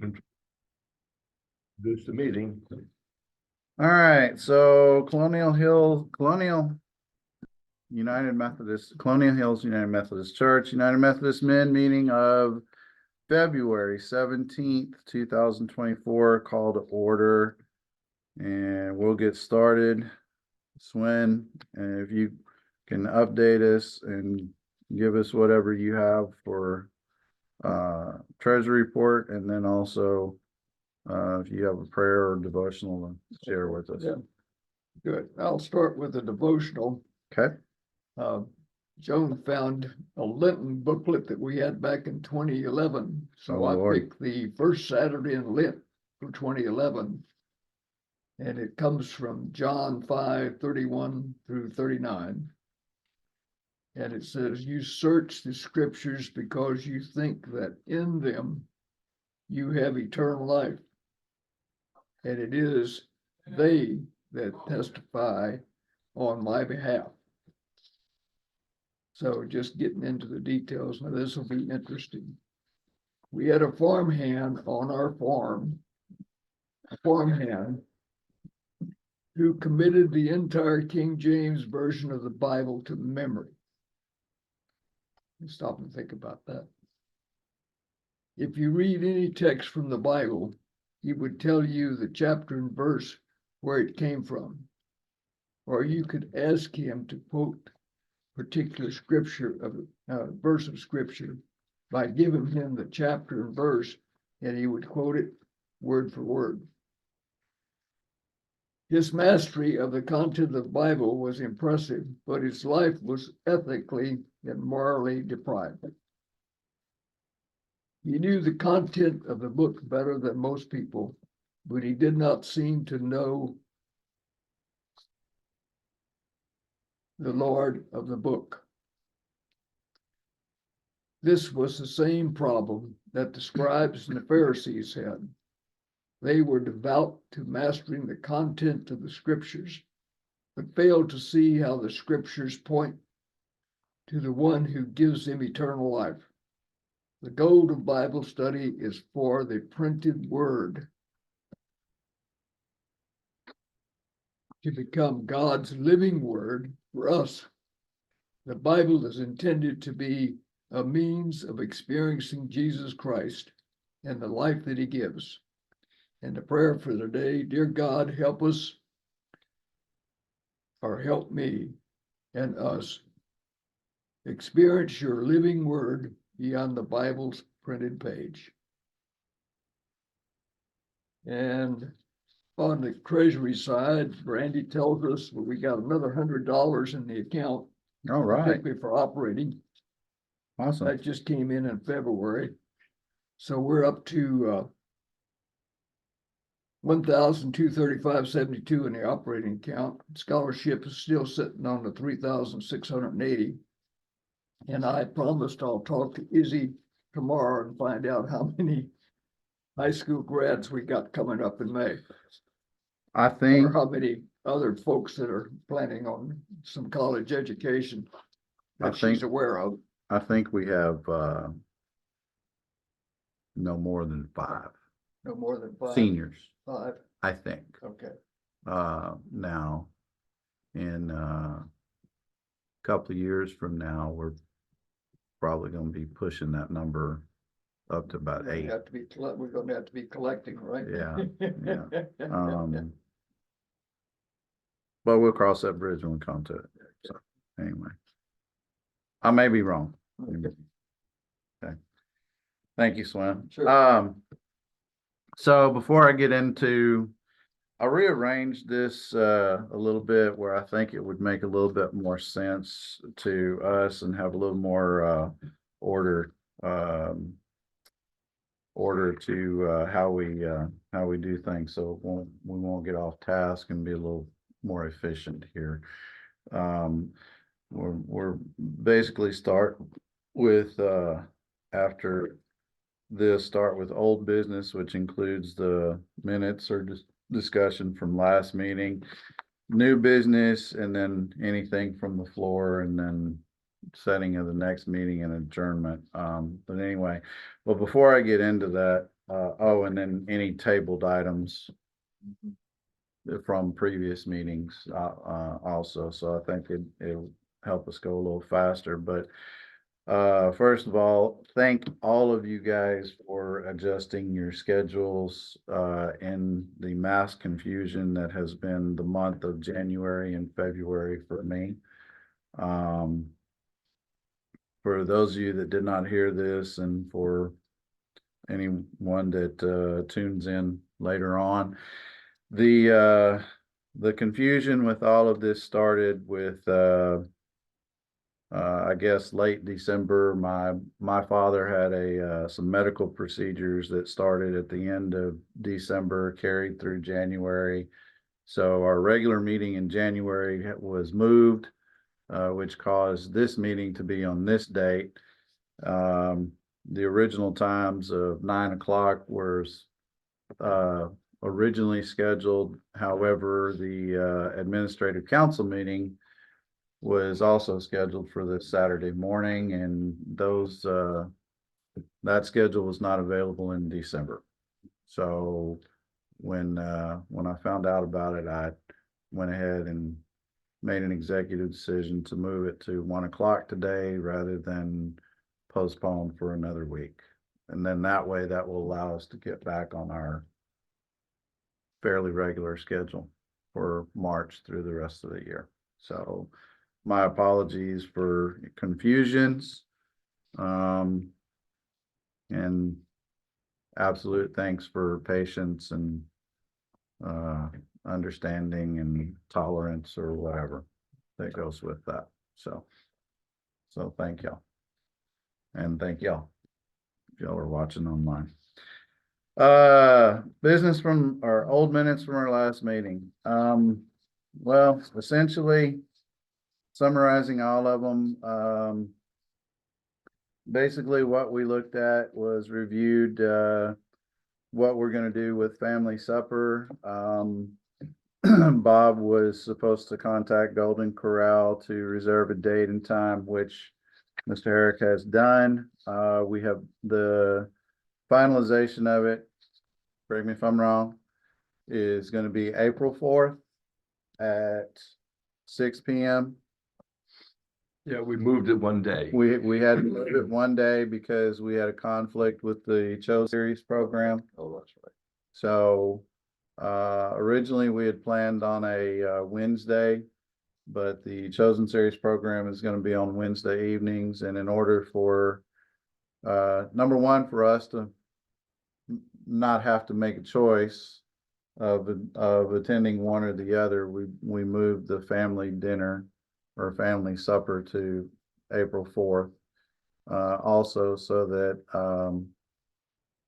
Introduce the meeting. All right, so Colonial Hills United Methodist Church, United Methodist Men meeting of February 17th, 2024, call to order. And we'll get started. Swin, and if you can update us and give us whatever you have for treasury report, and then also if you have a prayer or devotional to share with us. Yeah. Good. I'll start with the devotional. Okay. Joan found a Lenten booklet that we had back in 2011. So Oh, I Lord. picked the first Saturday in Lent for 2011. And it comes from John 5:31 through 39. And it says, "You search the scriptures because you think that in them you have eternal life. And it is they that testify on my behalf." So just getting into the details, now this will be interesting. We had a farmhand on our farm, who committed the entire King James Version of the Bible to memory. Stop and think about that. If you read any text from the Bible, he would tell you the chapter and verse where it came from. Or you could ask him to quote particular scripture of verse of scripture by giving him the chapter and verse, and he would quote it word for word. His mastery of the content of the Bible was impressive, but his life was ethically and morally deprived. He knew the content of the book better than most people, but he did not seem to know the Lord of the book. This was the same problem that the scribes and the Pharisees had. They were devout to mastering the content of the scriptures, but failed to see how the scriptures point to the one who gives them eternal life. The goal of Bible study is for the printed word to become God's living word for us. The Bible is intended to be a means of experiencing Jesus Christ and the life that he gives. And the prayer for the day, dear God, help us, or help me and us experience your living word beyond the Bible's printed page. And on the treasury side, Randy tells us that we got another $100 in the account. All right. Particularly for operating. Awesome. That just came in February. So we're up to $1,235.72 in the operating account. Scholarship is still sitting on the $3,680. And I promised I'll talk to Izzy tomorrow and find out how many high school grads we got coming up in May. I think Or how many other folks that are planning on some college education that she's aware of. I think we have no more than 5 No more than 5. seniors, 5. I think. Okay. Now in a couple of years from now, we're probably going to be pushing that number up to about 8. We're going to have to be collecting, right? Yeah, but we'll cross that bridge when we come to it. So anyway, I may be wrong. Okay. Thank you, Swin. Sure. So before I get into, I rearranged this a little bit where I think it would make a little bit more sense to us and have a little more order to how we do things, so we won't get off task and be a little more efficient here. We're basically start with after this, start with old business, which includes the minutes or discussion from last meeting, new business, and then anything from the floor, and then setting of the next meeting and adjournment. But anyway, well, before I get into that, oh, and then any tabled items from previous meetings, also, so I think it'll help us go a little faster, but first of all, thank all of you guys for adjusting your schedules, in the mass confusion that has been the month of January and February for me. For those of you that did not hear this, and for anyone that tunes in later on, the confusion with all of this started with I guess late December. My father had some medical procedures that started at the end of December, carried through January. So our regular meeting in January was moved, which caused this meeting to be on this date. The original times of 9 o'clock was originally scheduled. However, the administrative council meeting was also scheduled for this Saturday morning, and that schedule was not available in December. So when I found out about it, I went ahead and made an executive decision to move it to 1 o'clock today rather than postpone for another week. And then that way, that will allow us to get back on our fairly regular schedule for March through the rest of the year. So my apologies for confusions, and absolute thanks for patience and understanding and tolerance or whatever that goes with that. So thank y'all, and thank y'all if y'all are watching online. Business from our old minutes from our last meeting. Well, essentially summarizing all of them, basically what we looked at was reviewed what we're going to do with family supper. Bob was supposed to contact Golden Corral to reserve a date and time, which Mr. Herrick has done. We have the finalization of it, correct me if I'm wrong, is going to be April 4th at 6 p.m. Yeah, we moved it one day. We had to move it one day because we had a conflict with the CHUMC series program. Oh, that's right. So originally we had planned on a Wednesday, but the Chosen Series program is going to be on Wednesday evenings. And in order for number one, for us to not have to make a choice of attending one or the other, we moved the family dinner or family supper to April 4th. Also so that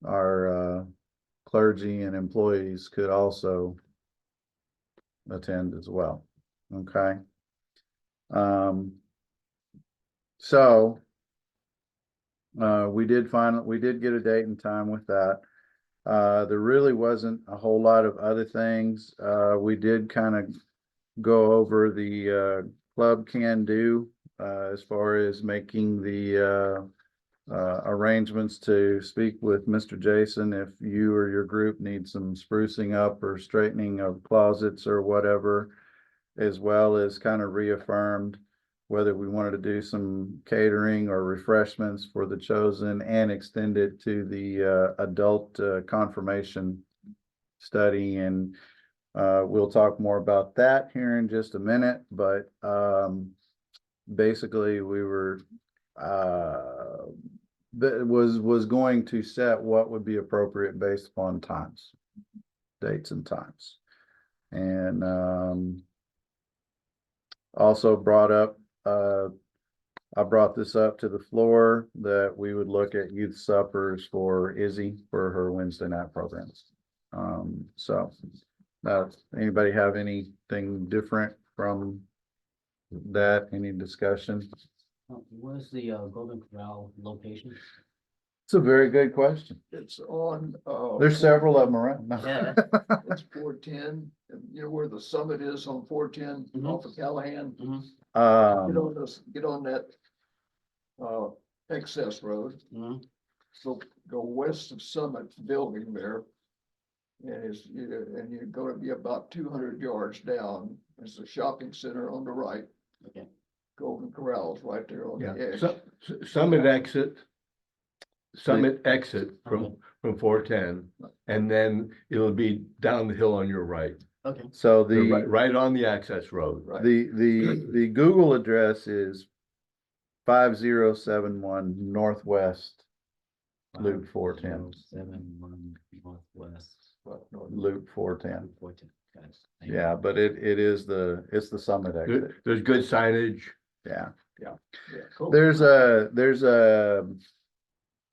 our clergy and employees could also attend as well. Okay. So we did get a date and time with that. There really wasn't a whole lot of other things. We did kind of go over the club can do as far as making the arrangements to speak with Mr. Jason if you or your group need some sprucing up or straightening of closets or whatever, as well as kind of reaffirmed whether we wanted to do some catering or refreshments for the Chosen and extend it to the adult confirmation study. And we'll talk more about that here in just a minute, but basically we were was going to set what would be appropriate based upon times, dates and times. And also brought up, I brought this up to the floor that we would look at youth suppers for Izzy for her Wednesday night programs. So anybody have anything different from that? Any discussion? Where's the Golden Corral location? It's a very good question. It's on, There's several of them around. Yeah. it's 410, and you know where the summit is on 410 Mhm. off of Callahan. Mhm. Get on that, excess road. Mhm. So go west of Summit Building there. And you go to be about 200 yards down, there's a shopping center on the right. Okay. Golden Corral's right there on the edge. Summit exit. Summit exit Okay. from 410, and then it'll be down the hill on your right. Okay. So They're the, right on the access road. Right. the Google address is 5071 Northwest Loop 410. 71 Northwest. Loop 410. 410. Guys. Thank you. Yeah, but it's the Summit exit. There's good signage. Yeah. Yeah, cool. There's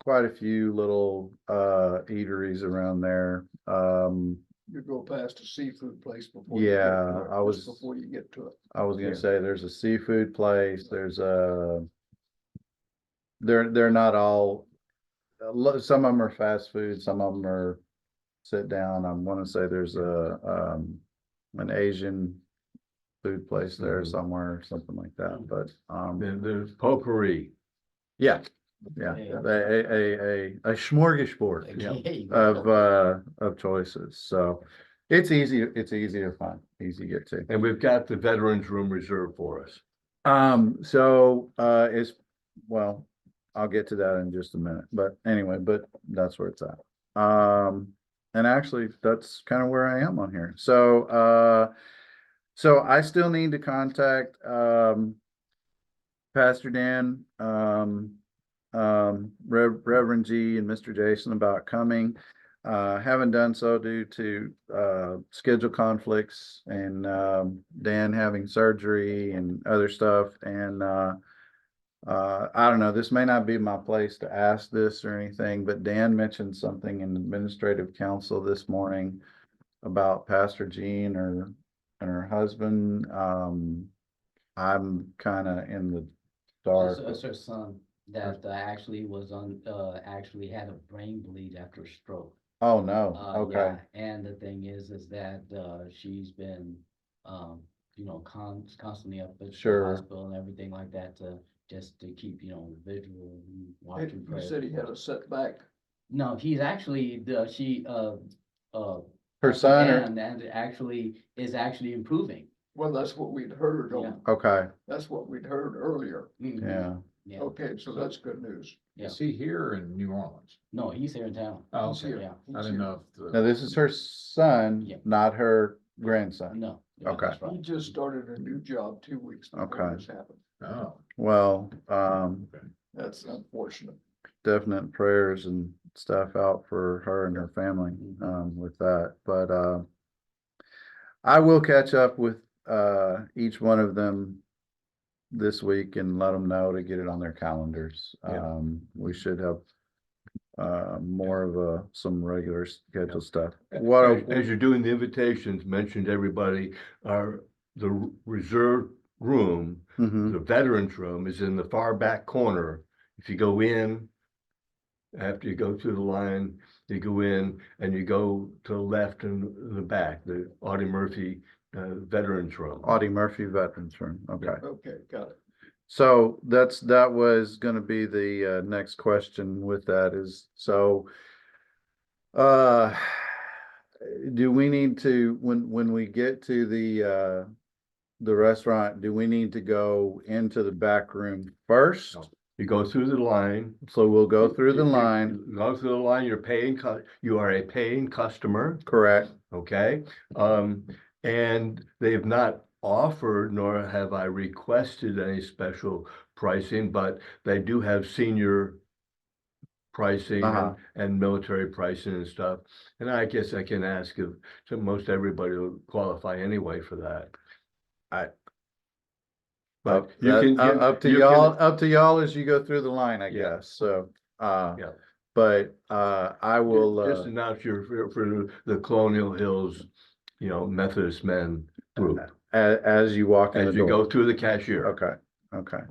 quite a few little eateries around there. You go past a seafood place before. you get Yeah, to it, I was- just before you get to it. I was gonna Yeah. say there's a seafood place, there's they're not all, some of them are fast food, some of them are sit down. I wanna say there's an Asian food place there Mhm. somewhere, something like that, but, Then there's potpourri. yeah. Okay. A smorgasbord, yeah, Okay. of choices, so it's easy to find, easy to get to. And we've got the veterans room reserved for us. So, well, I'll get to that in just a minute, but anyway, but that's where it's at. And actually, that's kind of where I am on here. So, so I still need to contact, Pastor Dan, Reverend G and Mr. Jason about coming. Haven't done so due to, schedule conflicts and, Dan having surgery and other stuff. And, I don't know, this may not be my place to ask this or anything, but Dan mentioned something in administrative council this morning about Pastor Jean and her husband. I'm kind of in the dark. It's her son that actually was actually had a brain bleed after a stroke. Oh, no, okay, Yeah, and the thing is that she's been, constantly up at the Sure. hospital and everything like that just to keep, visual and He watching. he said he had a setback. No, he's actually her Dr. son, Dan, and actually is actually improving. Well, that's what we'd heard. Yeah. okay, That's what we'd heard earlier. Mhm. yeah, Yeah. Okay, so that's good news. Yeah. Is he here or in New Orleans? No, he's here in town. Oh, He's okay. here. Yeah. He's I didn't here. know if now this is her son, Yeah. not her grandson. No. yeah, Okay. that's He right. just started a new job 2 weeks before Okay. this happened. Oh, Well, That's unfortunate. definite prayers and stuff out for her and her family, with that, but, I will catch up with, each one of them this week and let them know to get it on their calendars. Yeah. We should have, more of some regular scheduled stuff. What, As you're doing the invitations, mentioned everybody, the reserved room, Mhm. the veterans room is in the far back corner. If you go in, after you go through the line, you go in and you go to the left in the back, the Audie Murphy veterans room. Audie Murphy Veterans Room, okay. Okay, got it. So that was gonna be the, next question with that is, so, do we need to, when we get to the restaurant, do we need to go into the back room first? No. You go through the line. So we'll go through the You line, go through the line, you are a paying customer, correct? okay? And they have not offered, nor have I requested any special pricing, but they do have senior pricing Uh-huh. and military pricing and stuff. And I guess I can ask if, so most everybody will qualify anyway for that. But you can. Up to you y'all as you go through the line, I Yeah. guess, so, Yeah. but, I will, Just announce for the Colonial Hills, Methodist men group, as you walk in the as you door. go through the cashier. Okay,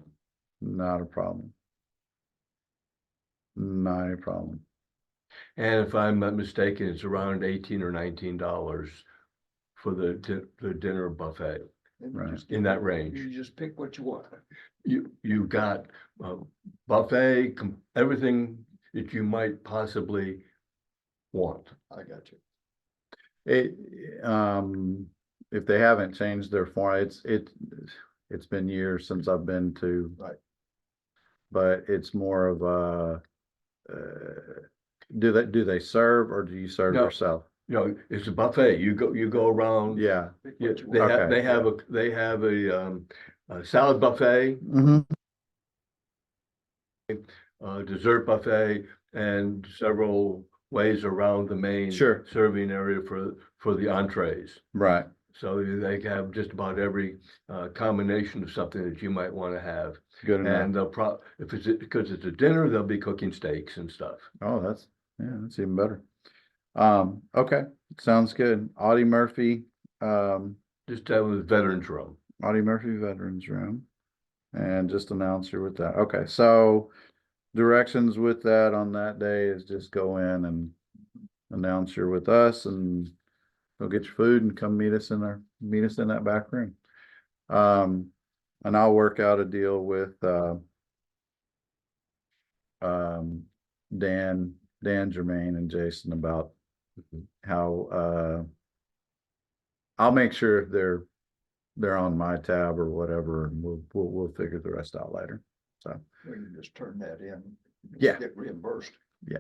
not a problem. Not a problem. And if I'm not mistaken, it's around $18 or $19 for the dinner buffet. And you Right. just In that range. You just pick what you want. You got buffet, everything that you might possibly want. I got you. If they haven't changed their form, it's been years since I've been to. Right. But it's more of a, do they serve or do you serve No. yourself? You know, it's a buffet. You go around. Yeah. Pick Yeah, what you they want. have, Okay, they have a salad buffet, Mm-hmm. dessert buffet, and several ways around the main Sure. serving area for the entrees. Right. So they have just about every combination of something that you might want to have. Good enough. And they'll because it's a dinner, they'll be cooking steaks and stuff. Oh, that's even better. Okay, sounds good. Audie Murphy, Just that was Veterans Room. Audie Murphy Veterans Room. And just announce you with that. Okay, so directions with that on that day is just go in and announce you're with us and go get your food and come meet us in that back room. And I'll work out a deal with Dan Jermaine and Jason about how I'll make sure they're on my tab or whatever, and we'll figure the rest out later. So We can just turn that in. Yeah. Get reimbursed. yeah,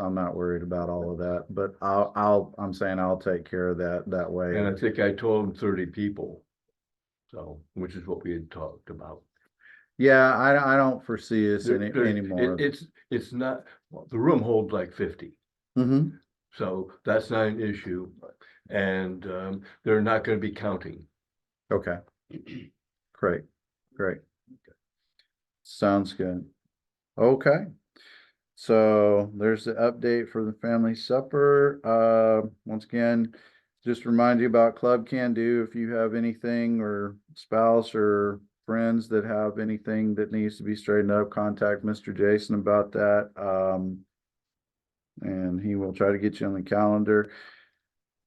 I'm not worried about all of that, but I'm saying I'll take care of that way. And I think I told them 30 people. So, which is what we had talked about. Yeah, I don't foresee us There- there- anymore. It's not, well, the room holds like 50. Mm-hmm. So that's not an issue. And they're not going to be counting. Okay. Great. Sounds good. Okay. So there's the update for the family supper. Once again, just remind you about Club Can Do. If you have anything or spouse or friends that have anything that needs to be straightened up, contact Mr. Jason about that. And he will try to get you on the calendar.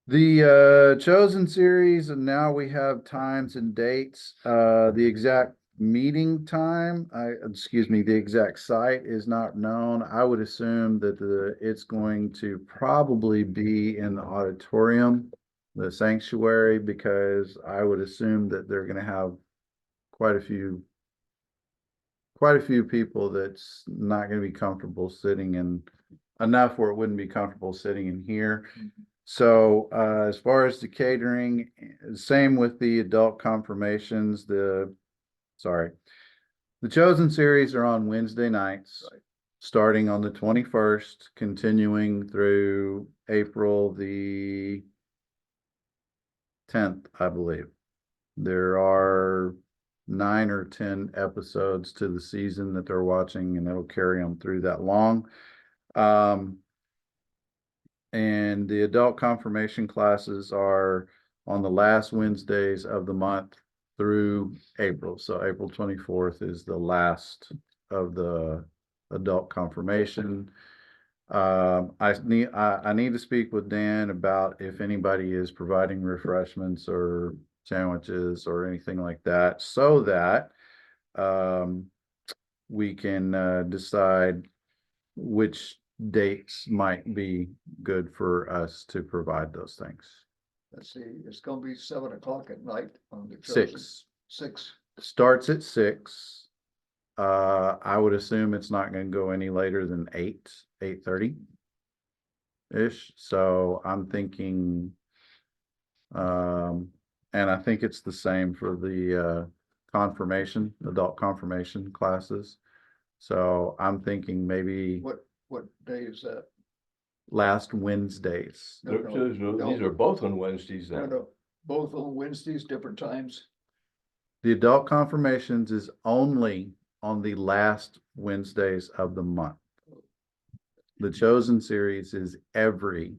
The Chosen series, and now we have times and dates. The exact meeting time, the exact site is not known. I would assume that it's going to probably be in the auditorium, the sanctuary, because I would assume that they're going to have quite a few people that's not going to be comfortable sitting in enough where it wouldn't be comfortable sitting in here. So as far as the catering, same with the adult confirmations, the Chosen series are on Wednesday nights, starting on the 21st, continuing through April the 10th, I believe. There are 9 or 10 episodes to the season that they're watching, and it'll carry them through that long. And the adult confirmation classes are on the last Wednesdays of the month through April. So April 24th is the last of the adult confirmation. I need to speak with Dan about if anybody is providing refreshments or sandwiches or anything like that, so that we can decide which dates might be good for us to provide those things. Let's see, it's gonna be 7 o'clock at night on the Chosen. 6 6. starts at 6. I would assume it's not going to go any later than 8:30 ish. So I'm thinking, and I think it's the same for the adult confirmation classes. So I'm thinking maybe What day is that? last Wednesdays. No, These are both on Wednesdays then. No, both on Wednesdays, different times. The adult confirmations is only on the last Wednesdays of the month. The Chosen series is every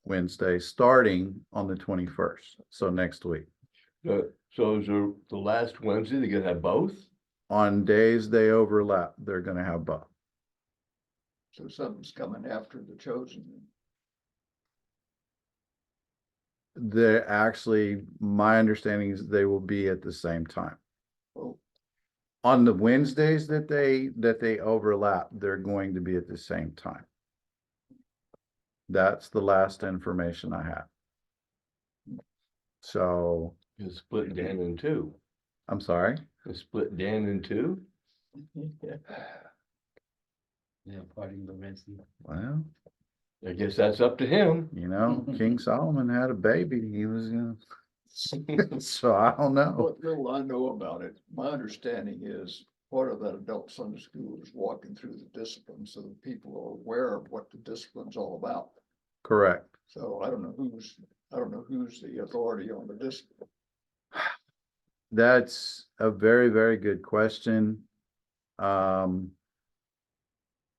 Wednesday, starting on the 21st. So next week. So is the last Wednesday, they're gonna have both? On days they overlap, they're going to have both. So something's coming after the Chosen. My understanding is they will be at the same time. Oh, On the Wednesdays that they overlap, they're going to be at the same time. That's the last information I have. So, It's split Dan in two. I'm sorry. It's split Dan in two. Yeah, pardon Lorenzi. Well, I guess that's up to him. you know, King Solomon had a baby. He was gonna, so I don't know. What little I know about it, my understanding is part of that adult Sunday school is walking through the disciplines so that people are aware of what the discipline's all about. Correct. So I don't know who's the authority on the discipline. That's a very, very good question. And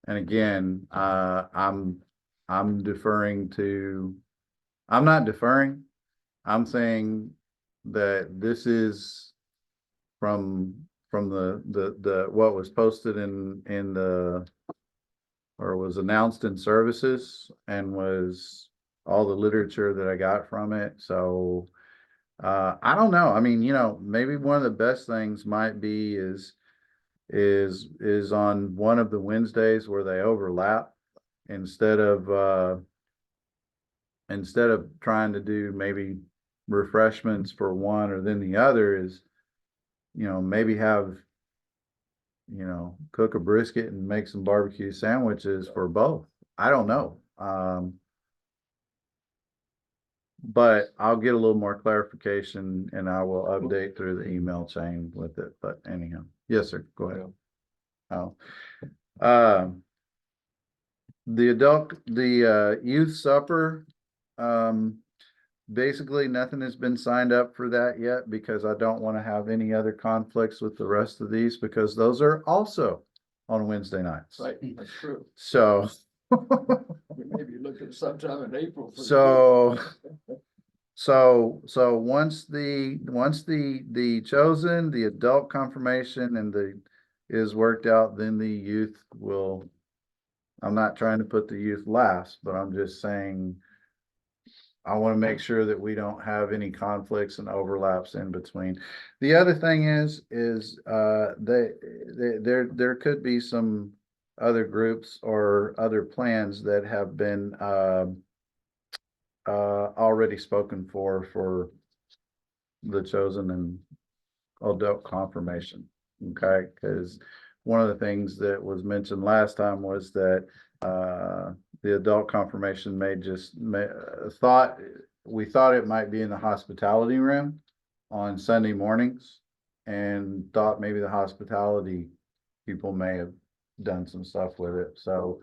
again, I'm deferring to, I'm not deferring. I'm saying that this is from the what was posted in the, or was announced in services and was all the literature that I got from it. So I don't know. I mean, you know, maybe one of the best things might be is on one of the Wednesdays where they overlap, instead of trying to do maybe refreshments for one or then the other, is, you know, maybe have, you know, cook a brisket and make some barbecue sandwiches for both. I don't know. But I'll get a little more clarification and I will update through the email chain with it. But anyhow, yes, sir, go ahead. Oh, the youth supper, basically nothing has been signed up for that yet because I don't want to have any other conflicts with the rest of these, because those are also on Wednesday nights. Right, that's true. So We maybe look at sometime in April. For the so once the chosen, the adult confirmation and the is worked out, then the youth will, I'm not trying to put the youth last, but I'm just saying I want to make sure that we don't have any conflicts and overlaps in between. The other thing is there could be some other groups or other plans that have been already spoken for the chosen and adult confirmation. Okay, because one of the things that was mentioned last time was that the adult confirmation we thought it might be in the hospitality room on Sunday mornings, and thought maybe the hospitality people may have done some stuff with it. So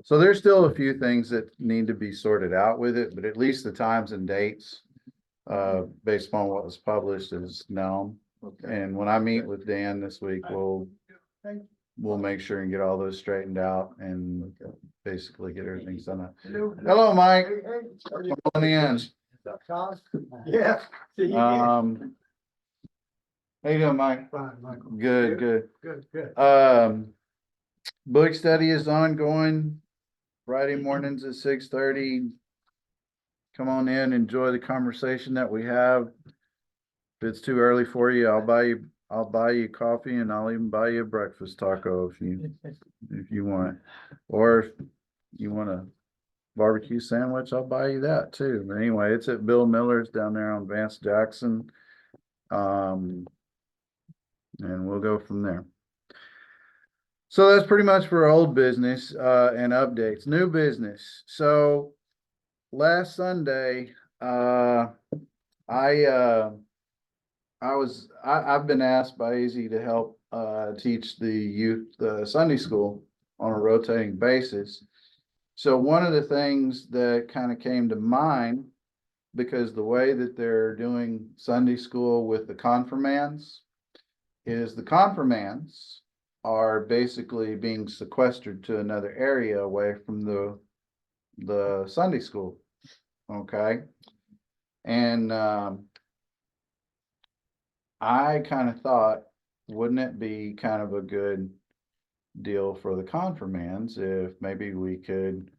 there's still a few things that need to be sorted out with it, but at least the times and dates based upon what was published is known. Okay. And when I meet with Dan this week, we'll make sure and get all those straightened out and basically get everything done up. Hello, Mike. Come on in. Yeah. How you doing, Mike? Fine, Michael. Good, good. Good. Book study is ongoing. Friday mornings at 6:30. Come on in, enjoy the conversation that we have. If it's too early for you, I'll buy you coffee, and I'll even buy you a breakfast taco if you want. Or if you want a barbecue sandwich, I'll buy you that too. But anyway, it's at Bill Miller's down there on Vance Jackson. And we'll go from there. So that's pretty much for old business and updates. New business. So last Sunday, I've been asked by Easy to help teach the youth Sunday school on a rotating basis. So one of the things that kind of came to mind, because the way that they're doing Sunday school with the confirmands is the confirmands are basically being sequestered to another area away from the Sunday school. Okay. And I kind of thought, wouldn't it be kind of a good deal for the confirmands if maybe we could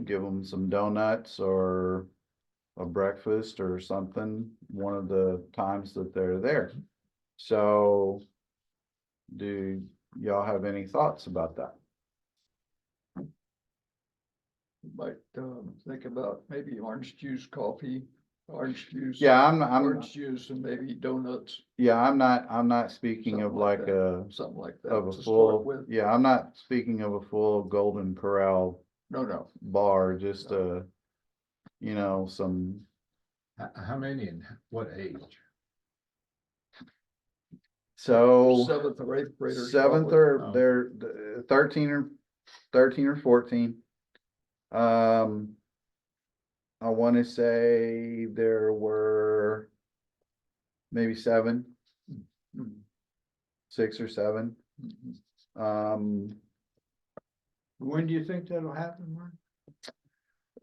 give them some donuts or a breakfast or something one of the times that they're there. So Do y'all have any thoughts about that? Might, think about maybe orange juice, coffee, orange juice. Yeah, I'm, Orange juice and maybe donuts, yeah, I'm not speaking of Something like like that. a, something like that of a to start full, with. yeah, I'm not speaking of a full Golden Corral No, bar, just some, How many and what age? so. seventh or eighth graders. Seventh probably. or Oh. they're 13 or 14. I want to say there were maybe 7, 6 or 7. When do you think that'll happen, Mark?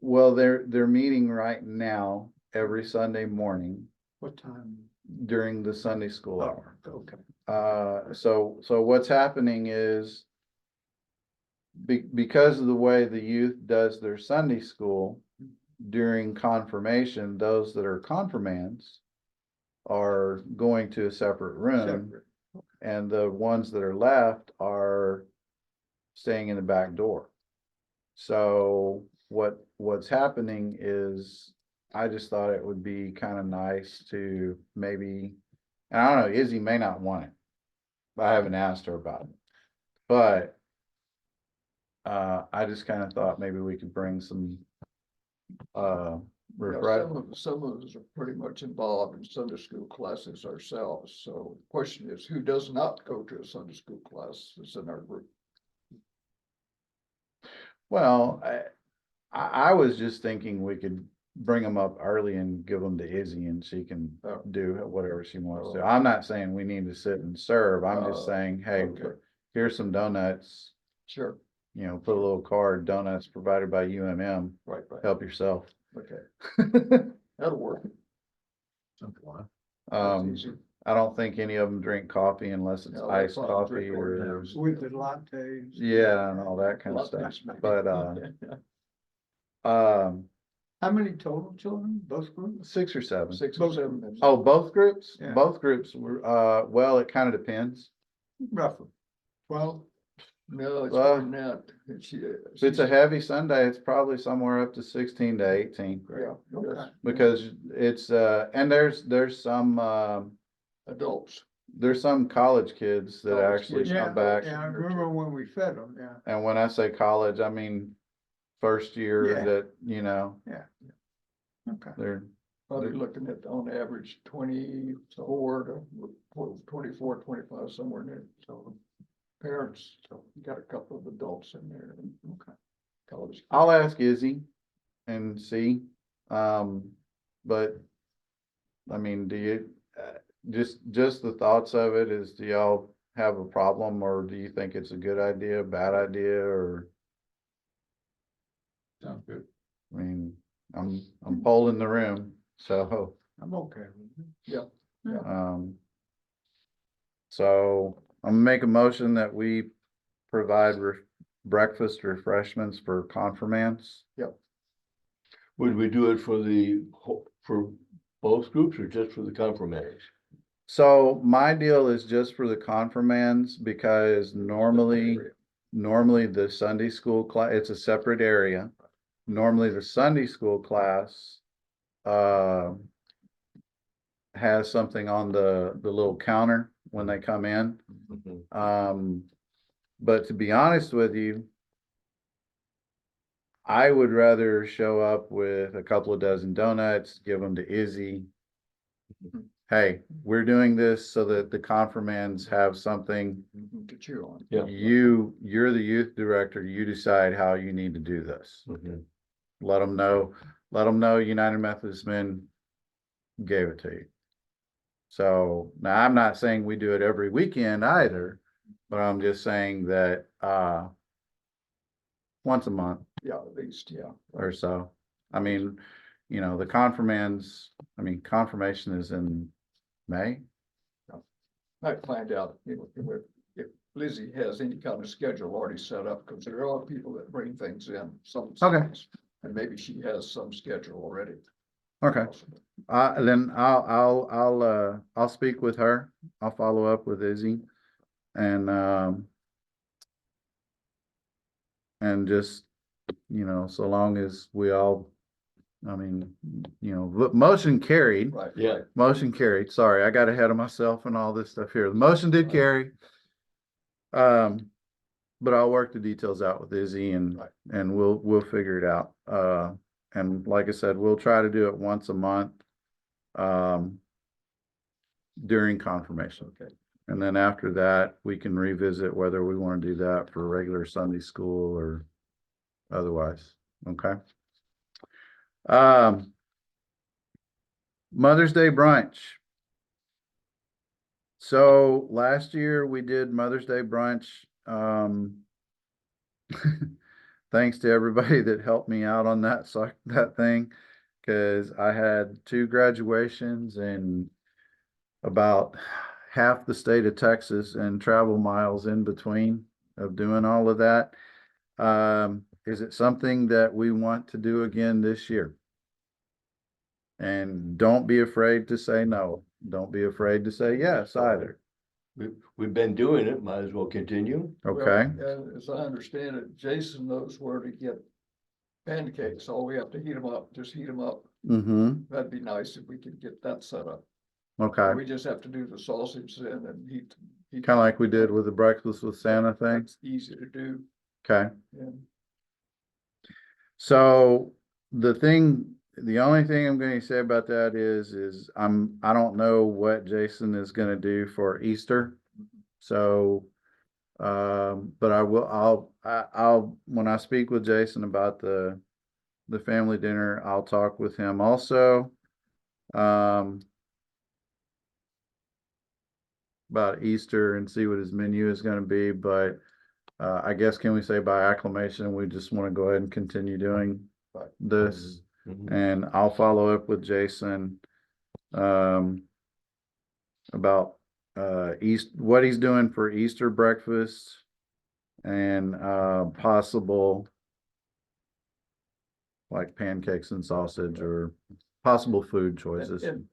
Well, they're meeting right now every Sunday morning What time? during the Sunday school hour. Okay. So what's happening is because of the way the youth does their Sunday school during confirmation, those that are confirmands are going to a separate room, Separate. and the ones that are left are staying in the back door. So what's happening is I just thought it would be kind of nice to maybe, and I don't know, Izzy may not want it. I haven't asked her about it, but I just kind of thought maybe we could bring some refresh. Some of us are pretty much involved in Sunday school classes ourselves, so the question is, who does not go to a Sunday school class that's in our group? Well, I was just thinking we could bring them up early and give them to Izzy and she can Oh. do whatever she wants to. Oh. I'm not saying we need to sit and serve. I'm just saying, hey, Okay. here's some donuts, Sure, put a little card, donuts provided by UMM, right, help yourself. okay, that'll work. Simple, That's Um, easy. I don't think any of them drink coffee unless it's No, they iced probably coffee drink or, orange With the lattes. yeah, and all that kind of stuff. Lattes, maybe. But, How many total children, both groups? 6 or 7. 6 or 7. Oh, both groups? Yeah. Both groups were, well, it kind of depends. Roughly. Well, No, it's Well, more than that. If it's a heavy Sunday, it's probably somewhere up to 16 to 18. Yeah, Okay. yes, Because it's, and there's some, adults. there's some college kids that College actually kids. yeah, come back. yeah, I remember when we fed them, yeah. And when I say college, I mean first year Yeah. that, Okay. they're, Probably looking at on average 24 to 24, 25, somewhere in there. So parents, so you got a couple of adults in there. Okay. College. kids. I'll ask Izzy and see. But I mean, do you, just the thoughts of it is, do y'all have a problem or do you think it's a good idea, bad idea, or, sounds good. I mean, I'm polling the room, so, I'm okay with it. so I'm gonna make a motion that we provide breakfast refreshments for confirmants. Would we do it for both groups or just for the confirmands? So my deal is just for the confirmands because normally the Sunday school class, it's a separate area. Normally the Sunday school class, has something on the little counter when they come in. Mhm. But to be honest with you, I would rather show up with a couple of dozen donuts, give them to Izzy. Hey, we're doing this so that the confirmands have something. To chew on. Yeah. You're the youth director, you decide how you need to do this. Mhm. Let them know United Methodist Men gave it to you. So now I'm not saying we do it every weekend either, but I'm just saying that, once a month Yeah, at least, yeah. or so. I mean, the confirmands, confirmation is in May. Might find out, if Lizzie has any kind of schedule already set up, because there are people that bring things in sometimes. And maybe she has some schedule already. Okay. Possible. Then I'll speak with her. I'll follow up with Izzy. and, and just, so long as we all, I mean, motion carried. Right. Yeah. Motion carried. Sorry, I got ahead of myself and all this stuff here. The motion did carry. But I'll work the details out with Izzy and, Right. and we'll figure it out. And like I said, we'll try to do it once a month, during confirmation. Okay. And then after that, we can revisit whether we want to do that for regular Sunday school or otherwise. Okay. Mother's Day brunch. So last year we did Mother's Day brunch. Thanks to everybody that helped me out on that thing, because I had 2 graduations and about half the state of Texas and travel miles in between of doing all of that. Is it something that we want to do again this year? And don't be afraid to say no. Don't be afraid to say yes either. We've been doing it, might as well continue. Okay. Well, and as I understand it, Jason knows where to get pancakes. All we have to heat them up, just heat them up. Mm-hmm. That'd be nice if we could get that set up. Okay. We just have to do the sausage then and heat. Kind of like we did with the breakfast with Santa thing. That's easy to do. Okay. And So the only thing I'm going to say about that is I don't know what Jason is going to do for Easter. So, but I'll, when I speak with Jason about the family dinner, I'll talk with him also. About Easter and see what his menu is going to be, but I guess, can we say by acclamation, we just want to go ahead and continue doing this? Mhm. And I'll follow up with Jason about what he's doing for Easter breakfast and possible like pancakes and sausage or possible food choices. And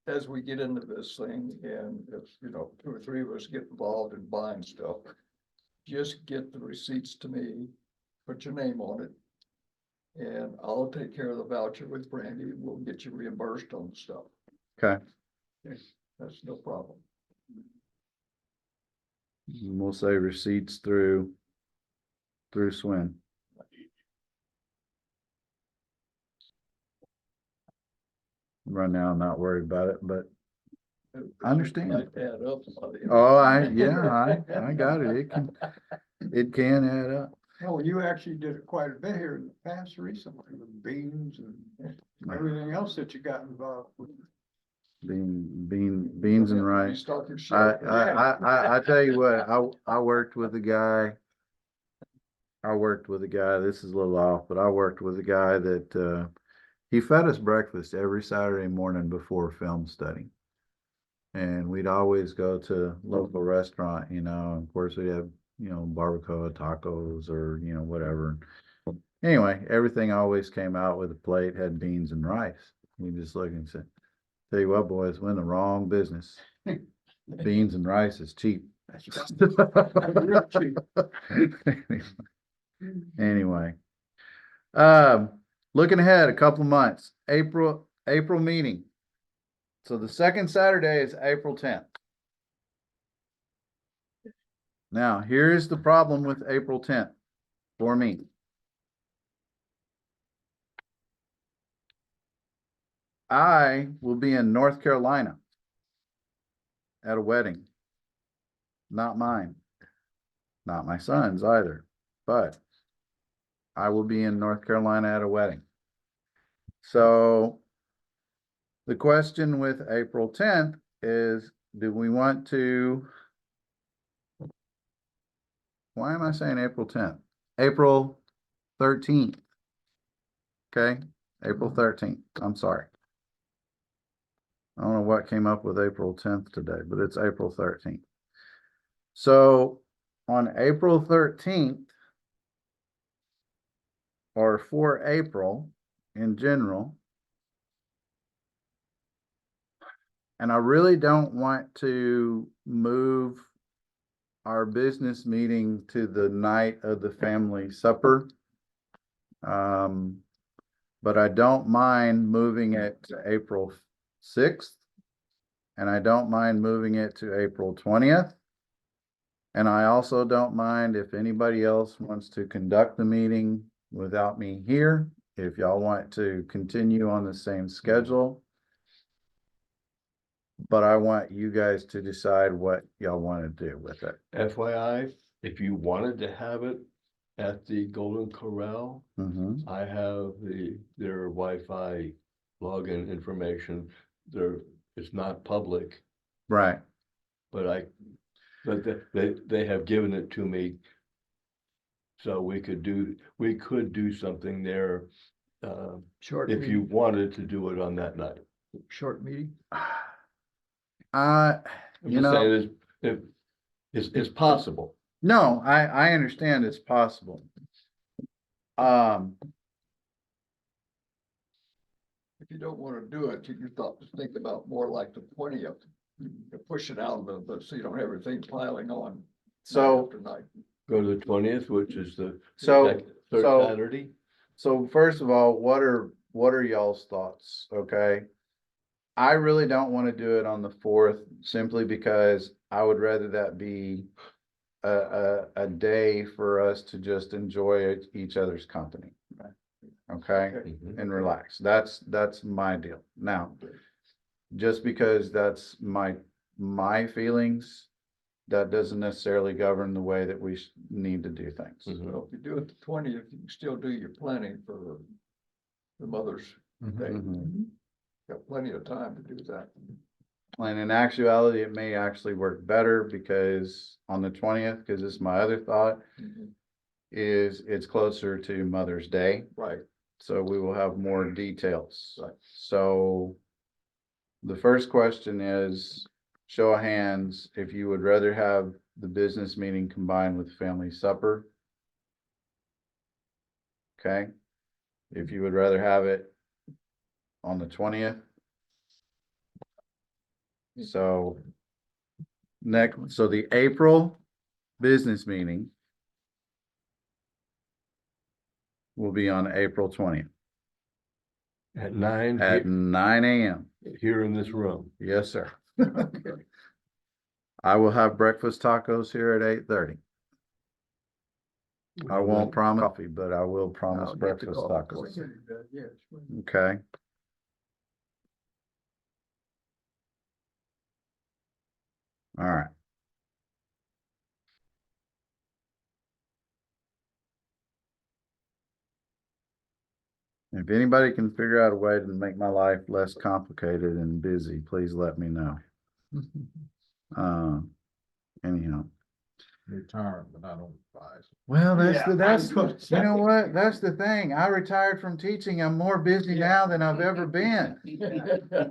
as we get into this thing and if, 2 or 3 of us get involved in buying stuff, just get the receipts to me, put your name on it. And I'll take care of the voucher with Brandy and we'll get you reimbursed on the stuff. Okay. That's no problem. And we'll say receipts through Swin. Right now, I'm not worried about it, but I understand. Might add up by the end. oh, I got it. It can add up. Oh, you actually did it quite a bit here in the past recently with beans and everything else that you got involved with. Beans and You rice. stock your I, shelf. I tell you what, I worked with a guy. This is a little off, but I worked with a guy that, he fed us breakfast every Saturday morning before film study. And we'd always go to a local restaurant, and of course we'd have, barbacoa, tacos, or, whatever. Anyway, everything always came out with a plate, had beans and rice. We just looked and said, tell you what, boys, we're in the wrong business. Beans and rice is cheap. Real cheap. Anyway, looking ahead a couple months, April meeting. So the second Saturday is April 10th. Now, here's the problem with April 10th for me. I will be in North Carolina at a wedding. Not mine. Not my son's either, but I will be in North Carolina at a wedding. So the question with April 10th is, do we want to, why am I saying April 10th? April 13th. Okay, April 13th. I'm sorry. I don't know what came up with April 10th today, but it's April 13th. So on April 13th, or for April in general, and I really don't want to move our business meeting to the night of the family supper. But I don't mind moving it to April 6th. And I don't mind moving it to April 20th. And I also don't mind if anybody else wants to conduct the meeting without me here. If y'all want to continue on the same schedule. But I want you guys to decide what y'all want to do with it. FYI, if you wanted to have it at the Golden Corral, Mhm. I have their Wi-Fi login information. It's not public, Right. but they have given it to me. So we could do something there, Short if you meeting, wanted to do it on that night. short meeting. I'm You just know, saying it's possible. no, I understand it's possible. If you don't wanna do it, you thought, think about more like the 20th. Push it out a little bit so you don't have everything piling on. night So, after night. Go to the 20th, which is the so, third so, Saturday. so first of all, what are y'all's thoughts? Okay. I really don't want to do it on the 4th simply because I would rather that be a day for us to just enjoy each other's company. Okay, Mhm. and relax. That's my deal. Now, just because that's my feelings, that doesn't necessarily govern the way that we need to do things. Mhm. So if you do it the 20th, you can still do your planning for the Mother's Day. Mhm. Got plenty of time to do that. And in actuality, it may actually work better because on the 20th, because it's my other thought, is it's closer to Mother's Day. Right. So we will have more details. So the first question is, show of hands, if you would rather have the business meeting combined with family supper. Okay, if you would rather have it on the 20th. So so the April business meeting will be on April 20th At 9 at 9 a.m. here in this room. Yes, sir. I will have breakfast tacos here at 8:30. I won't promise coffee, but I will promise I'll get the breakfast coffee for tacos. you. Yes. Okay. All right. If anybody can figure out a way to make my life less complicated and busy, please let me know. Anyhow. Retired, but I don't advise. Well, Yeah, I was gonna you know say. what? That's the thing. I retired from teaching. I'm more busy now than I've ever been.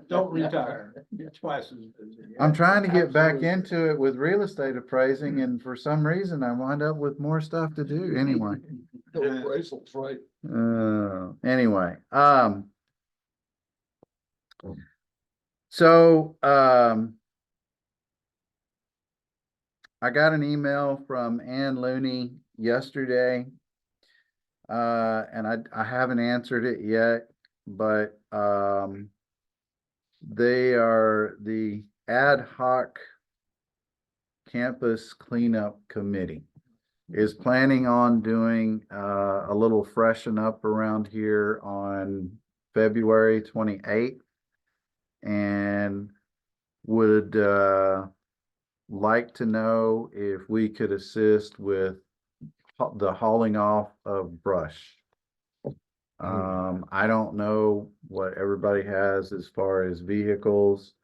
Don't retire. You're twice as busy. I'm trying to get back Absolutely. into it with real estate appraising, and for some reason I wind up with more stuff to do anyway. The appraisals, right? Anyway, so, I got an email from Ann Looney yesterday. And I haven't answered it yet, but, they are the ad hoc campus cleanup committee is planning on doing, a little freshen up around here on February 28th. And would, like to know if we could assist with the hauling off of brush. I don't know what everybody has as far as vehicles.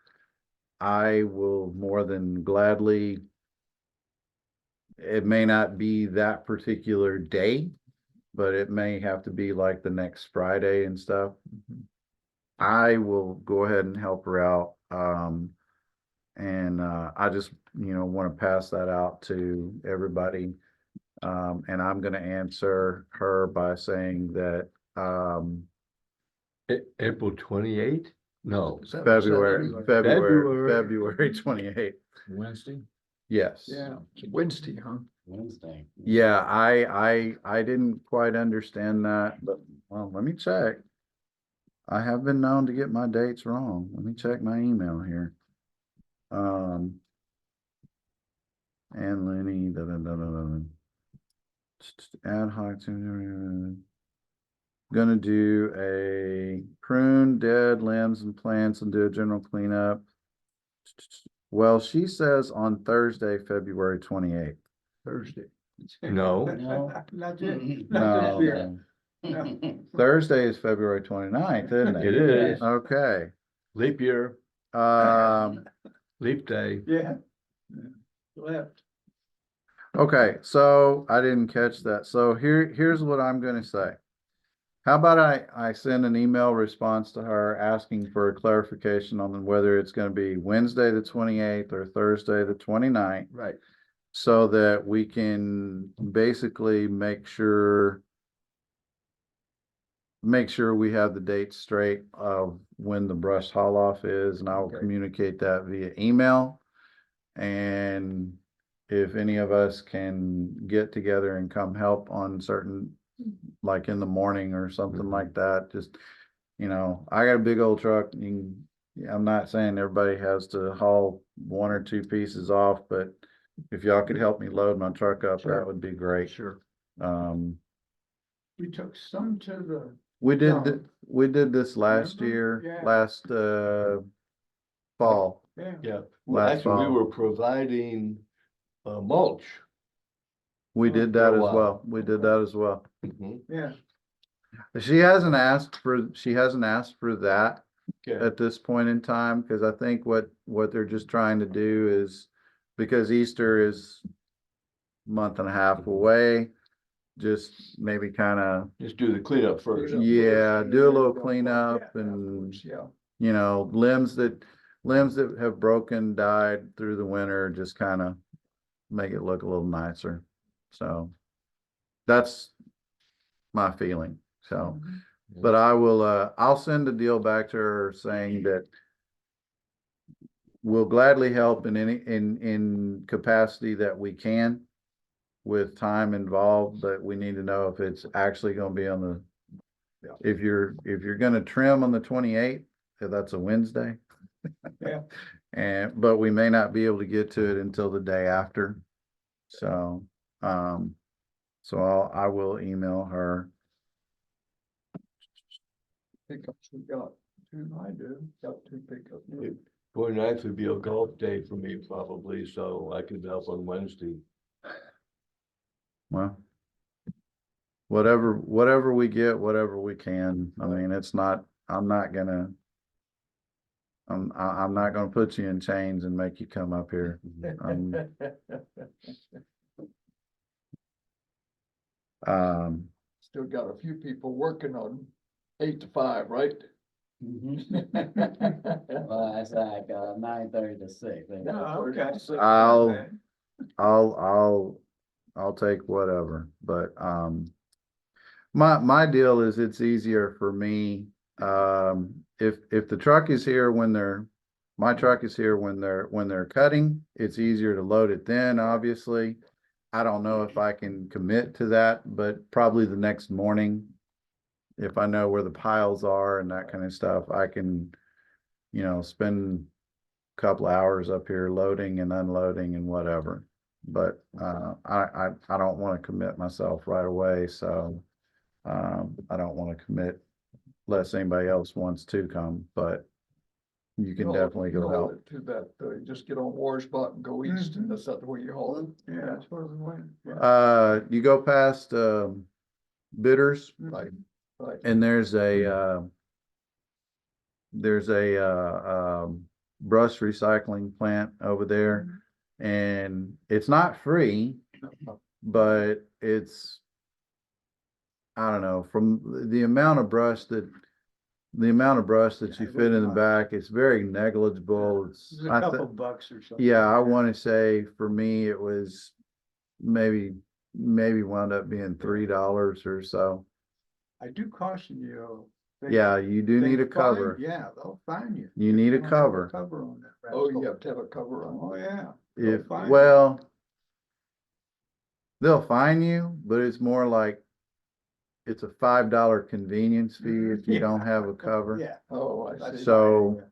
I will more than gladly. It may not be that particular day, but it may have to be like the next Friday and stuff. I will go ahead and help her out. And I just, want to pass that out to everybody. And I'm going to answer her by saying that, April 28th? No, Is that February Saturday? 28th. Wednesday? Yes. Yeah, Wednesday, huh? Wednesday. Yeah, I didn't quite understand that, but well, let me check. I have been known to get my dates wrong. Let me check my email here. And Lenny, ad hoc. Gonna do a prune dead limbs and plants and do a general cleanup. Well, she says on Thursday, February 28th. Thursday. No. No. Not yet. No, Not this year. no. Thursday is February 29th, isn't It it? is Okay. leap year, leap day. Yeah. Left. Okay, so I didn't catch that. So here's what I'm gonna say. How about I send an email response to her asking for a clarification on whether it's gonna be Wednesday, the 28th or Thursday, the 29th, Right. so that we can basically make sure we have the dates straight of when the brush haul off is, and I will Okay. communicate that via email. And if any of us can get together and come help on certain, like in the morning or something like that, just, I got a big old truck. I'm not saying everybody has to haul one or two pieces off, but if y'all could help me load my truck up, Sure. that would be great. Sure. We took some to the, We did, No. we did this last Remember? year, Yeah. last, fall. yeah. Yeah, Last actually, we fall. were providing mulch. We Oh, did for that a as while. well. We did that as well. Mhm. Yeah. She hasn't asked for that Okay, at this point in time, because I think what they're just trying to do is, because Easter is a month and a half away, just maybe kind of, just do the cleanup first. Cleanup yeah, first, do a and little then cleanup yeah, and, afterwards, yeah. limbs that have broken, died through the winter, just kind of make it look a little nicer. So that's my feeling. So, but I will, I'll send a deal back to her saying that we'll gladly help in in capacity that we can with time involved, but we need to know if it's actually gonna be on the, if you're gonna trim on the 28th, if that's a Wednesday. Yeah. But we may not be able to get to it until the day after. So, I will email her. Pickups we got two, I do, got two pickups. 29th would be a golf day for me probably, so I could help on Wednesday. Well, whatever we get, whatever we can. I mean, I'm not gonna put you in chains and make you come up here. Still got a few people working on 8 to 5, right? Mhm. Well, it's like 9:30 to 6. Oh, okay. I'll take whatever, but, my deal is it's easier for me, if the truck is here my truck is here when they're cutting, it's easier to load it then, obviously. I don't know if I can commit to that, but probably the next morning, if I know where the piles are and that kind of stuff, I can, spend a couple hours up here loading and unloading and whatever. But, I don't want to commit myself right away, so, I don't want to commit unless anybody else wants to come, but you can definitely go help. it To that, you just get on War Spot and go east, and that's not where you haul it. Yeah, that's where we went. You go past, Bitters, Right, right. and there's a brush recycling plant over there, and it's not free, but it's, I don't know, from the amount of brush that you fit in the back, it's very negligible. It's a couple bucks or something. Yeah, I want to say for me, it was maybe wound up being $3 or so. I do caution you. Yeah, you do need a cover. Yeah, they'll find you. You need a You're gonna have cover. Cover on that. Oh, rascal. you have to have a cover on. Oh, yeah. if, They'll fine you. well, they'll fine you, but it's more like it's a $5 convenience fee if you don't have a cover. Yeah. Oh, I That's see. So,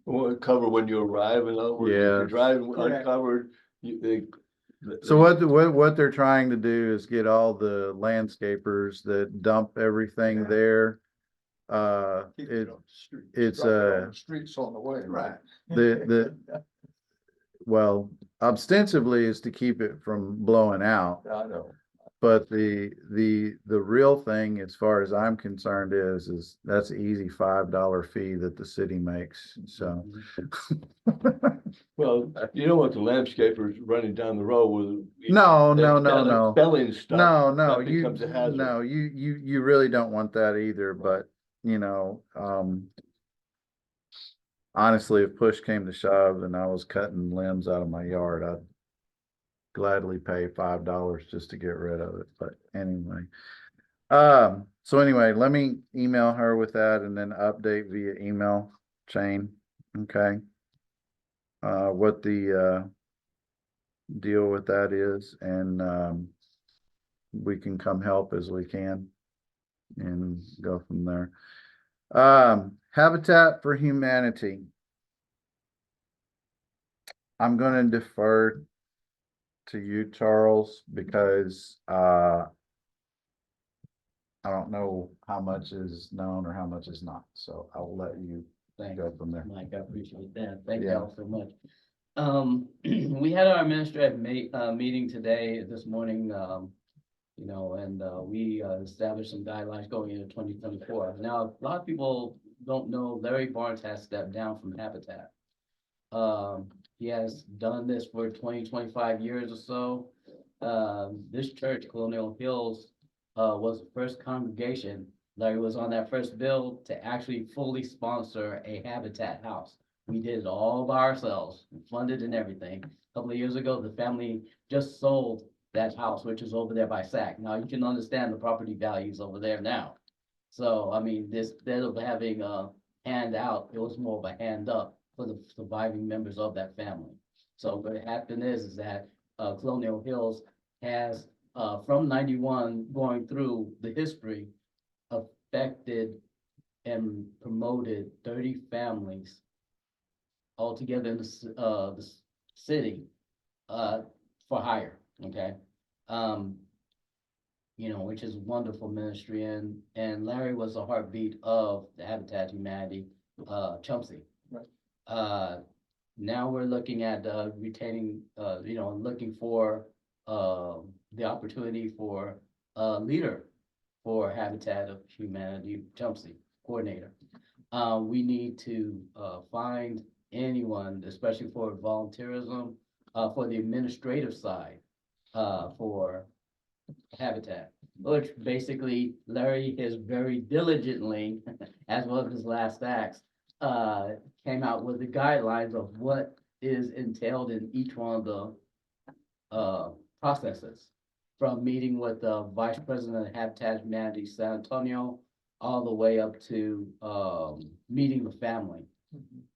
Well, cover when you arrive, in other words, if you're Yes. driving Correct. uncovered, so what they're trying to do is get all the landscapers that dump everything Yeah. there. Keep It, on the street. it's, Drop it on uh, the Streets on the way. Right. well, ostensibly is to keep it from blowing out. I know. But the real thing, as far as I'm concerned, is that's an easy $5 fee that the city makes, so. well, you don't want the landscapers running down the road with. No, they no, no, spell- no. Spelling stuff. No, no, that you, becomes a hazard. no, you really don't want that either, but, you know, honestly, if push came to shove and I was cutting limbs out of my yard, I'd gladly pay $5 just to get rid of it, but anyway. So anyway, let me email her with that and then update via email chain, okay? What the, deal with that is, and, we can come help as we can and go from there. Habitat for Humanity. I'm gonna defer to you, Charles, because, I don't know how much is known or how much is not, so I will let you Thanks, go from there. Mike, I appreciate that. Thank Yeah. y'all so much. We had our administrative meeting today, this morning, you know, and, we, established some guidelines going into 2024. Now, a lot of people don't know Larry Barnes has stepped down from Habitat. He has done this for 25 years or so. This church, Colonial Hills, was the first congregation. Larry was on that first bill to actually fully sponsor a Habitat house. We did it all by ourselves, funded and everything. A couple of years ago, the family just sold that house, which is over there by SAC. Now, you can understand the property values over there now. So, I mean, this, instead of having a handout, it was more of a hand up for the surviving members of that family. So what happened is that, Colonial Hills has, from 91 going through the history, affected and promoted 30 families altogether in the city, for hire, okay? You know, which is wonderful ministry, and Larry was the heartbeat of the Habitat Humanity, CHUMC. Right. Now we're looking at, retaining, you know, looking for, the opportunity for a leader for Habitat of Humanity, CHUMC coordinator. We need to, find anyone, especially for volunteerism, for the administrative side, for Habitat, which basically Larry has very diligently, as well as his last acts, came out with the guidelines of what is entailed in each one of the processes. From meeting with the vice president of Habitat Humanity San Antonio, all the way up to meeting the family.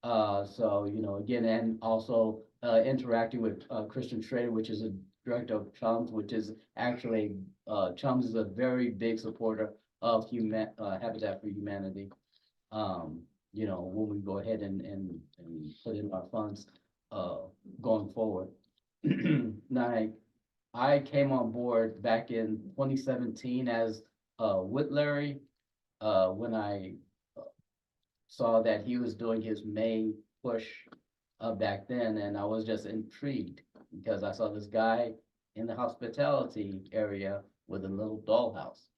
So, you know, again, and also interacting with Christian Schrader, which is a director of CHUMS, which is actually, CHUMS is a very big supporter of Habitat for Humanity. You know, when we go ahead and put in our funds going forward. Now, I came on board back in 2017 as with Larry, when I saw that he was doing his May push back then, and I was just intrigued because I saw this guy in the hospitality area with a little dollhouse.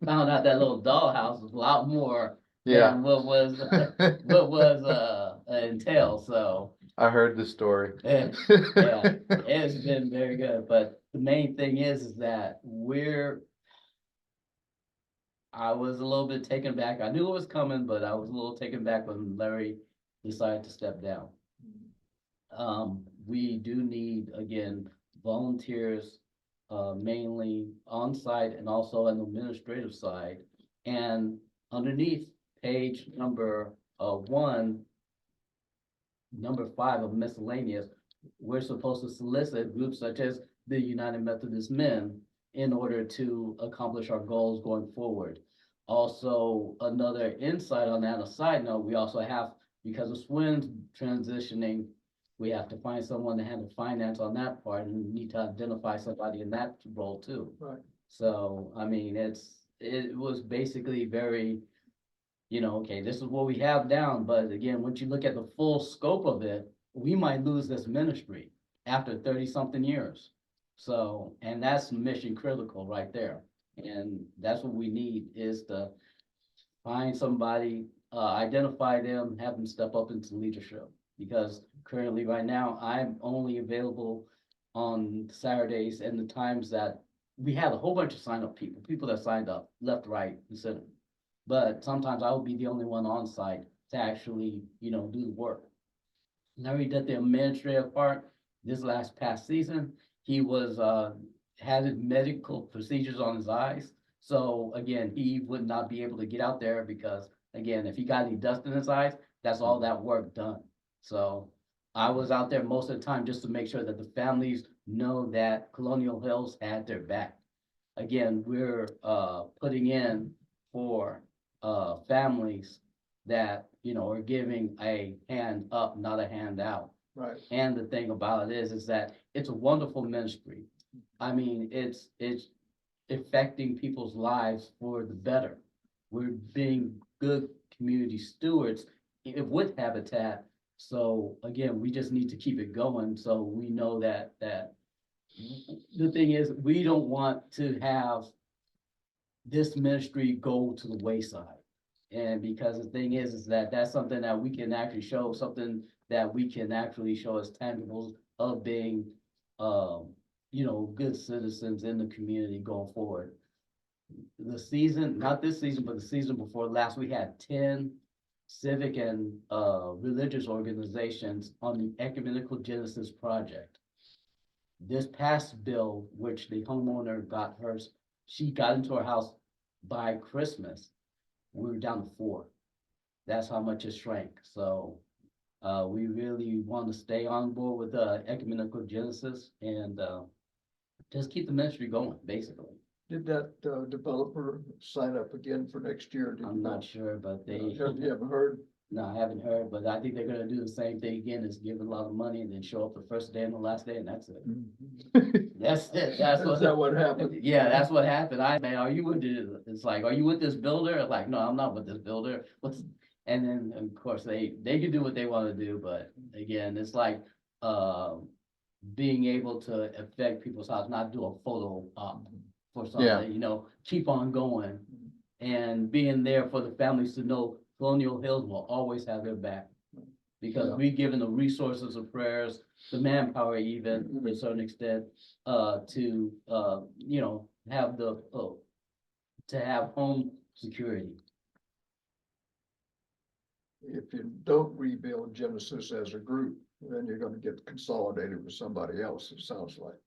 Found out that little dollhouse was a lot more Yeah. than what was entail. So I heard the story. yeah, it's been very good. But the main thing is that I was a little bit taken back. I knew it was coming, but I was a little taken back when Larry decided to step down. We do need, again, volunteers, mainly on site and also on the administrative side. And underneath page number 1, number 5 of miscellaneous, we're supposed to solicit groups such as the United Methodist Men in order to accomplish our goals going forward. Also, another insight on that, a side note, we also have, because of SWIN's transitioning, we have to find someone to handle finance on that part, and we need to identify somebody in that role too. Right. So, I mean, it was basically very, okay, this is what we have down, but again, once you look at the full scope of it, we might lose this ministry after 30-something years. So, and that's mission critical right there. And that's what we need, is to find somebody, identify them, have them step up into leadership. Because currently, right now, I'm only available on Saturdays and the times that we have a whole bunch of sign up people that signed up left, right, and center. But sometimes I will be the only one on site to actually, do the work. Now he did the administrative part this past season. He was, had his medical procedures on his eyes. So again, he would not be able to get out there because, again, if he got any dust in his eyes, that's all that work done. So I was out there most of the time just to make sure that the families know that Colonial Hills had their back. Again, we're putting in for families that, are giving a hand up, not a handout. Right. And the thing about it is that it's a wonderful ministry. I mean, it's affecting people's lives for the better. We're being good community stewards with Habitat. So again, we just need to keep it going. So we know that the thing is, we don't want to have this ministry go to the wayside. And because the thing is that that's something that we can actually show, something that we can actually show as tangibles of being, good citizens in the community going forward. The season, not this season, but the season before last, we had 10 civic and religious organizations on the Ecumenical Genesis Project. This past bill, which the homeowner got hers, she got into her house by Christmas, we were down to 4. That's how much it shrank. So we really want to stay on board with Ecumenical Genesis and just keep the ministry going, basically. Did that developer sign up again for next year? Did I'm you know? not sure, but they, You haven't heard? no, I haven't heard, but I think they're gonna do the same thing again, is give a lot of money and then show up the first day and the last day, and that's it. That's it. That's Is that what happened? Yeah, that's what happened. Man, are you with this? It's like, are you with this builder? Like, no, I'm not with this builder. And then, of course, they can do what they want to do, but again, it's like, being able to affect people's house, not do a photo op for Yeah. something, keep on going. And being there for the families to know Colonial Hills will always have their back. Because Yeah. we given the resources of prayers, the manpower even, to a certain extent, to, have to have home security. If you don't rebuild Genesis as a group, then you're gonna get consolidated with somebody else, it sounds like.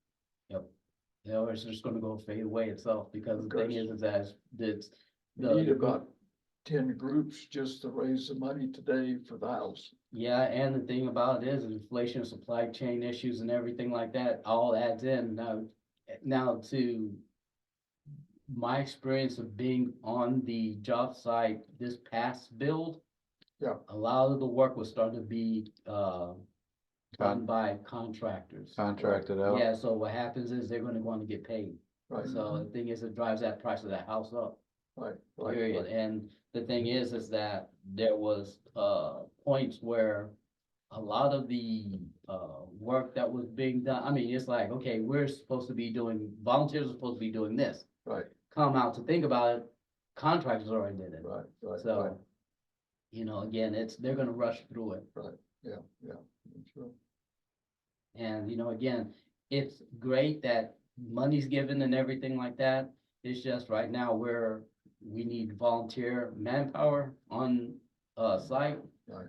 Or it's just gonna go fade away itself, because the thing is that it's. You need about 10 groups just to raise the money today for the house. Yeah, and the thing about it is inflation, supply chain issues and everything like that all adds in. Now to my experience of being on the job site this past build. Yeah. A lot of the work was starting to be done by contractors. Contracted out. Yeah, so what happens is they're gonna want to get paid. Right, So the thing is, it drives that price of that house up. right, right. Period. And the thing is that there was points where a lot of the work that was being done, I mean, it's like, okay, we're supposed to be doing, volunteers are supposed to be doing this. Right, Come out to think about it, contractors already did it. right, right, right. So, again, they're gonna rush through it. Yeah, sure. And, again, it's great that money's given and everything like that. It's just right now we need volunteer manpower on site. Right.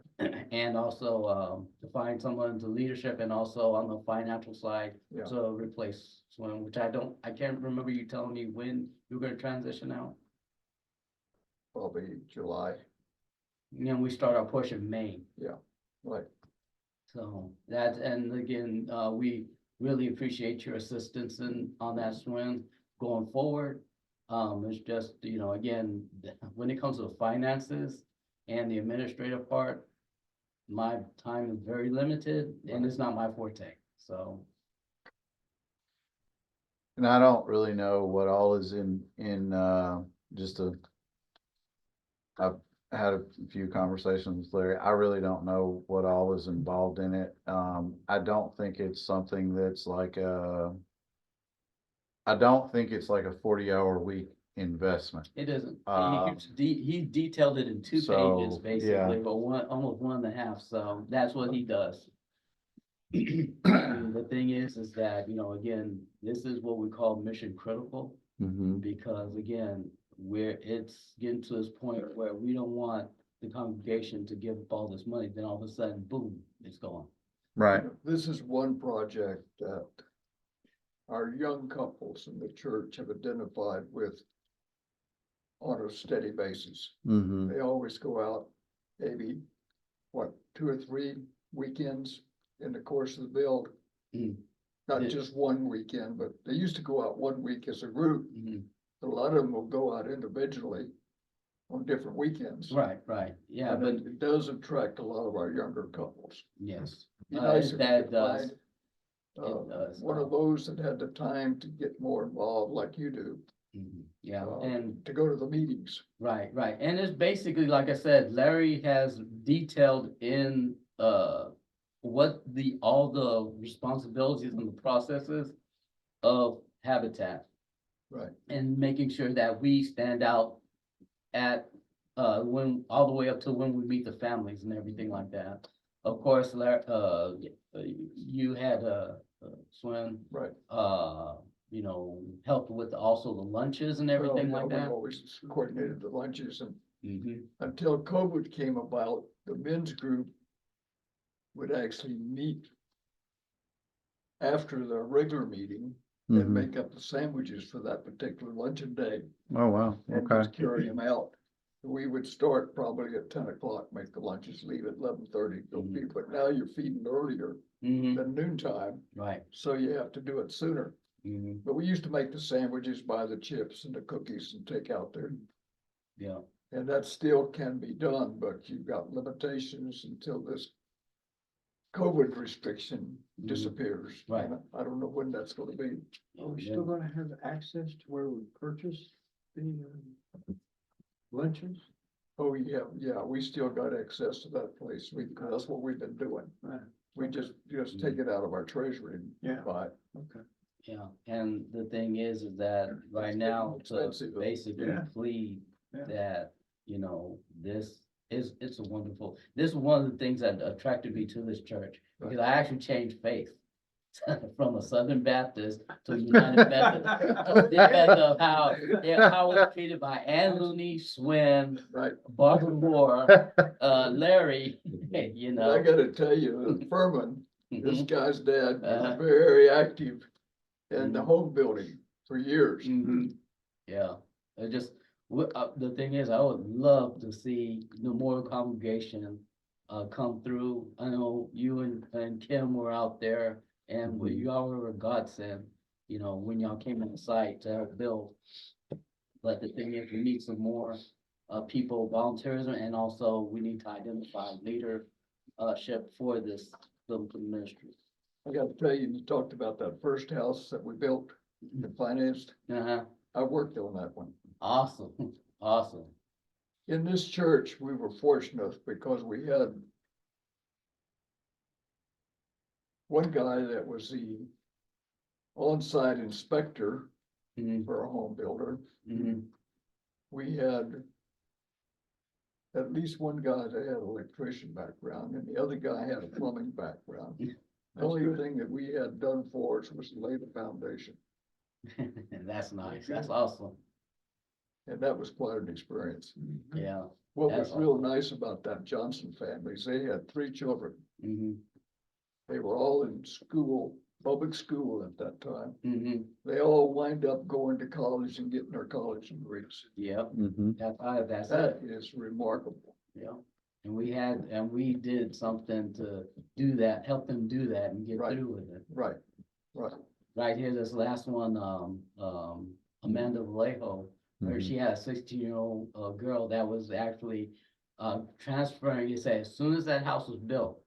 And also to find someone to leadership, and also on the financial side Yeah. to replace Swim, which I can't remember you telling me when you're gonna transition out. Probably July, And then we start our push in May. right. So that, and again, we really appreciate your assistance on that swim going forward. It's just, again, when it comes to the finances and the administrative part, my time is very limited and it's not my forte, so. And I don't really know what all is I've had a few conversations with Larry. I really don't know what all is involved in it. I don't think it's something that's like I don't think it's like a 40-hour week investment. It isn't. Um, He detailed it in 2 so, pages, yeah. basically, but almost 1.5, so that's what he does. And the thing is that, again, this is what we call mission critical, Mhm. because again, it's getting to this point where we don't want the congregation to give up all this money, then all of a sudden, boom, it's gone. Right. This is one project that our young couples in the church have identified with on a steady basis. Mm-hmm. They always go out maybe, 2 or 3 weekends in the course of the build. Mm. Not Yeah. just one weekend, but they used to go out one week as a group. Mhm. A lot of them will go out individually on different weekends. Right, yeah, And but it does attract a lot of our younger couples. yes. Be nice if we That could does. find, It does. one of those that had the time to get more involved like you do, Yeah, and to go to the meetings. right, and it's basically, like I said, Larry has detailed in, what all the responsibilities and the processes of Habitat, Right. and making sure that we stand out at, all the way up to when we meet the families and everything like that. Of course, you had, Swin, Right. helped with also the lunches and everything Well, like yeah, that. we always coordinated the lunches, and Mhm. until COVID came about, the men's group would actually meet after the regular meeting and Mhm. make up the sandwiches for that particular luncheon day Oh, wow. and Okay. just carry them out. We would start probably at 10 o'clock, make the lunches, leave at 11:30, go Mhm. feed, but now you're feeding earlier Mhm. than noontime, Right. so you have to do it sooner. Mhm. But we used to make the sandwiches, buy the chips and the cookies and take out there. Yeah. And that still can be done, but you've got limitations until this COVID restriction Mhm. disappears. Right. And I don't know when that's gonna be. Are we still gonna have access to where we purchase the lunches? Oh, yeah, we still got access to that place. That's what we've been doing. Right. We just take it out of our treasury and Yeah. buy it. Okay. Yeah, and the thing is that right It's now, getting to expensive, though. basically Yeah. plead Yeah. that, it's a wonderful, this is one of the things that attracted me to this church, because I actually changed faith from a Southern Baptist to a United Methodist. Because of how I was treated by Ann Looney, Swin, Right. Barbara Moore, Larry, And I gotta tell you, Furman, this Mhm. guy's dad Uh-huh. was very active in the Mhm. home building for years. Mhm. Yeah, the thing is, I would love to see the more congregation come through. I know you and Kim were out there, and Mhm. you all were a godsend, when y'all came on site to help build. But the thing is, we need some more people volunteerism, and also we need to identify leadership for this biblical ministry. I gotta tell you, you talked about that first house that we built and financed. Uh-huh. I worked on that one. Awesome, awesome. In this church, we were fortunate because we had one guy that was the on-site inspector Mhm. for a home builder. Mhm. We had at least one guy that had an electrician background, and the other guy had a plumbing background. The only thing that we had done for us was lay the foundation, That's nice. That's awesome. and that was quite an experience. Yeah. What That's was real awesome. nice about that Johnson family is they had 3 children. Mhm. They were all in school, public school at that time. Mhm. They all wind up going to college and getting their college degrees. Yep. Mhm. That's That it. is remarkable. Yeah. And we did something to do that, help them do that and get Right. through with it. Right, right. Right here, this last one, Amanda Vallejo, where Mhm. she had a 16-year-old girl that was actually transferring. It said as soon as that house was built,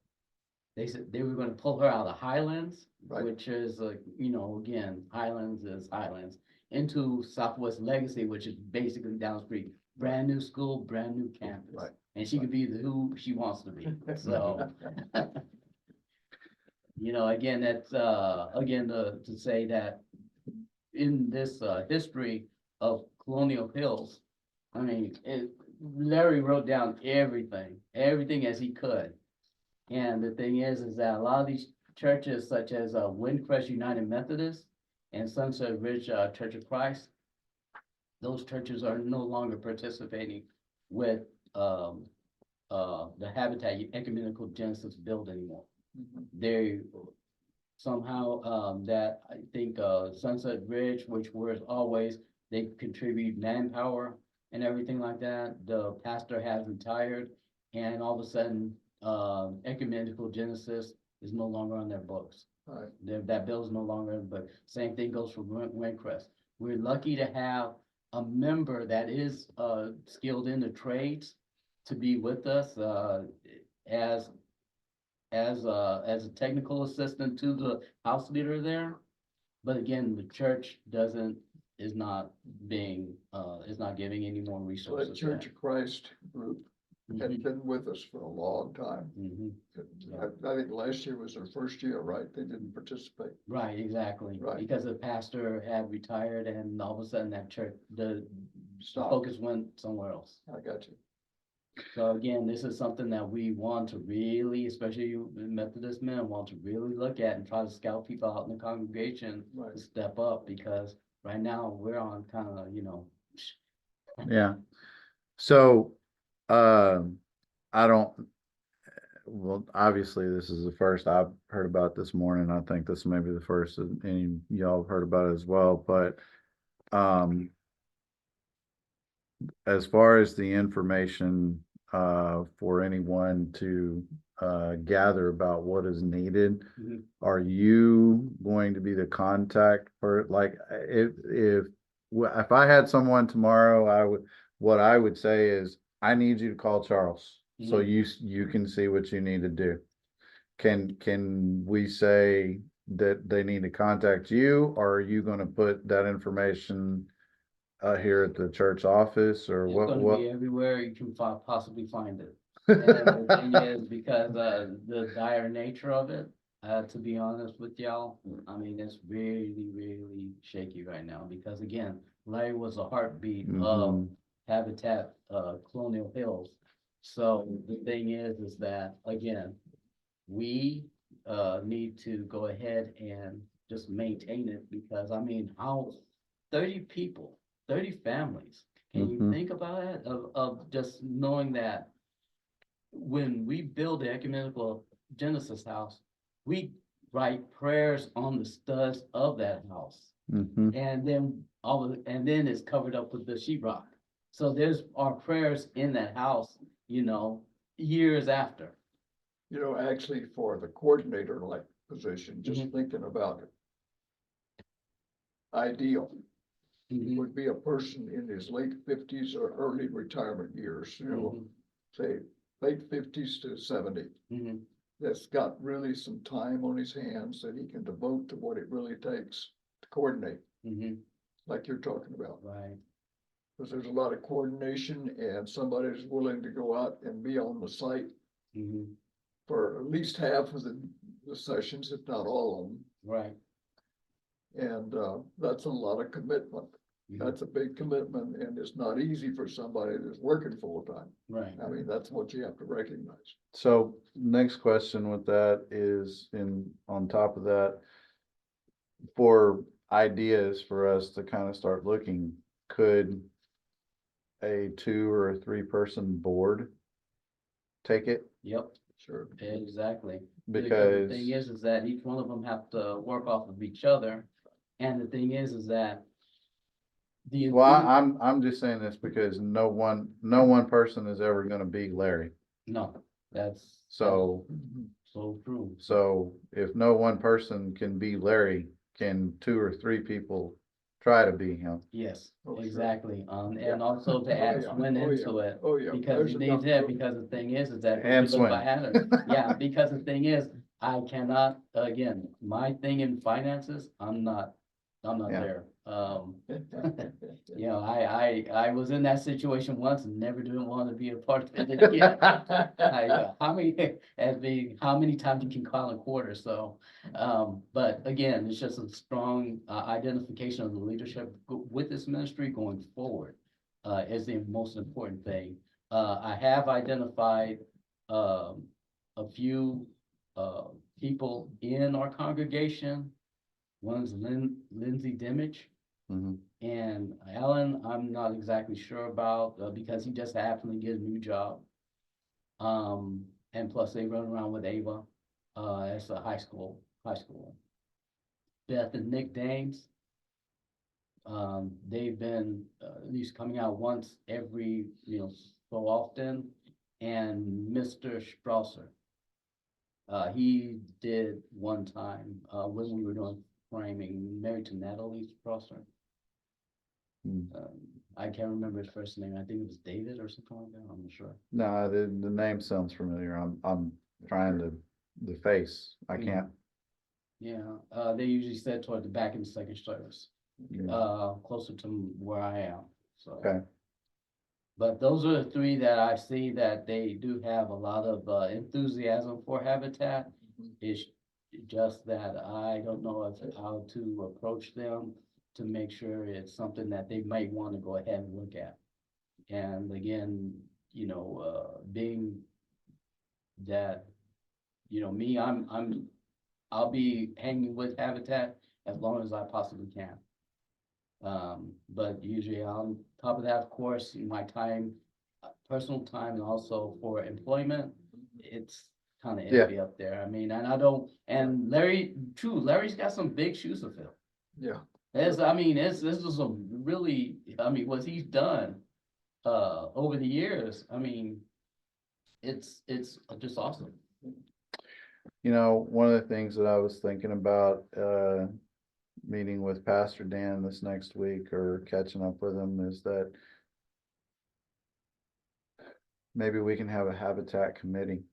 they said they were gonna pull her out of Highlands, Right. which is, again, Highlands is Highlands, into Southwest Legacy, which is basically down the street. Brand new school, brand new campus. Right. And she could be who she wants to be, so. Again, that's, to say that in this, history of Colonial Hills, I mean, Larry wrote down everything as he could. And the thing is that a lot of these churches such as, Windcrest United Methodist and Sunset Ridge, Church of Christ, those churches are no longer participating with, the Habitat Ecumenical Genesis build anymore. Mhm. They somehow, that I think, Sunset Ridge, which was always, they contribute manpower and everything like that. The pastor has retired, and all of a sudden, Ecumenical Genesis is no longer on their books. Right. That bill is no longer, but same thing goes for Windcrest. We're lucky to have a member that is, skilled in the trades to be with us, as as a technical assistant to the house leader there. But again, the church is not giving any more So that resources. Church of Christ group has Mhm, been with us for a long time. mhm. I think last year was their first year, right? They didn't participate. Right, exactly. Right. Because the pastor had retired and all of a sudden that church, the Stop. focus went somewhere else. I got you. So again, this is something that we want to really, especially you Methodist men, want to really look at and try to scout people out in the congregation Right. to step up, because right now we're on kind of, Yeah. So, I don't, well, obviously, this is the first I've heard about this morning. I think this may be the first that any of y'all have heard about it as well, but, as far as the information, for anyone to, gather about what is needed, Mhm. are you going to be the contact for, like, if I had someone tomorrow, what I would say is, I need you to call Charles, so you can see what you need to do. Can we say that they need to contact you, or are you gonna put that information here at the church office, or It's what, gonna what? be everywhere you can possibly find it. And the thing is, because, the dire nature of it, to be honest with y'all, I mean, it's really, really shaky right now, because again, Larry was a heartbeat of Mhm. Habitat, Colonial Hills. So the thing is that, again, we, need to go ahead and just maintain it, because I mean, how 30 people, 30 families, can you Mhm. think about it? Of just knowing that when we build the Ecumenical Genesis house, we write prayers on the studs of that house. Mhm. And then and then it's covered up with the sheetrock. So there's our prayers in that house, years after. Actually, for the coordinator like position, just Mhm. thinking about it. Ideal Mhm, would be a person in his late 50s or early retirement years, mhm, say late 50s to 70. mhm. That's got really some time on his hands that he can devote to what it really takes to coordinate, Mhm, like you're talking about. right, Because there's a lot of coordination, and somebody's willing to go out and be on the site mhm, for at least half of the sessions, if not all of them. right. And that's a lot of commitment. Mhm, That's a big commitment, and it's not easy for somebody that's working full time. right. I mean, that's what you have to recognize. So next question with that is, on top of that, for ideas for us to kind of start looking, could a 2 or a 3-person board take it? Yep, Sure. exactly. Because The thing is that each one of them have to work off of each other. And the thing is that well, I'm just saying this because no one person is ever gonna be Larry. No, that's. So, So true. so if no one person can be Larry, can 2 or 3 people try to be him? Yes, Oh, sure. exactly. Yeah. And also to Oh, add yeah. Swin Oh, into yeah. it. Oh, yeah. Because There's it needs enough that, room. because the thing is that. if And you look Swin. behind us- Yeah, because the thing is, I cannot, again, my thing in finances, I'm not Yeah. there. You know, I was in that situation once and never didn't want to be a part of it again. How many times you can call a quarter, so, but again, it's just a strong, identification of the leadership with this ministry going forward, is the most important thing. I have identified, a few, people in our congregation. One's Lindsay Dimich. Mhm. And Alan, I'm not exactly sure about, because he just happened to get a new job. And plus they run around with Ava, as a high school. Beth and Nick Danes. They've been, at least coming out once every, so often. And Mr. Strasser. He did one time, when we were doing framing, married to Natalie Strasser. Hmm. I can't remember his first name. I think it was David or something like that. I'm not sure. No, the name sounds familiar. I'm trying to, the face, I Mhm. can't. Yeah, they usually sit toward the back in the second service, closer to where I am, so. Okay. But those are the 3 that I see that they do have a lot of, enthusiasm for Habitat. It's just that I don't know how to approach them to make sure it's something that they might want to go ahead and look at. And again, being that, me, I'll be hanging with Habitat as long as I possibly can. But usually on top of that, of course, my time, personal time, and also for employment, it's kind of Yeah. iffy up there. I mean, and and Larry's got some big shoes to fill. Yeah. This is some really, what he's done, over the years, it's just awesome. One of the things that I was thinking about, meeting with Pastor Dan this next week or catching up with him is that maybe we can have a Habitat committee.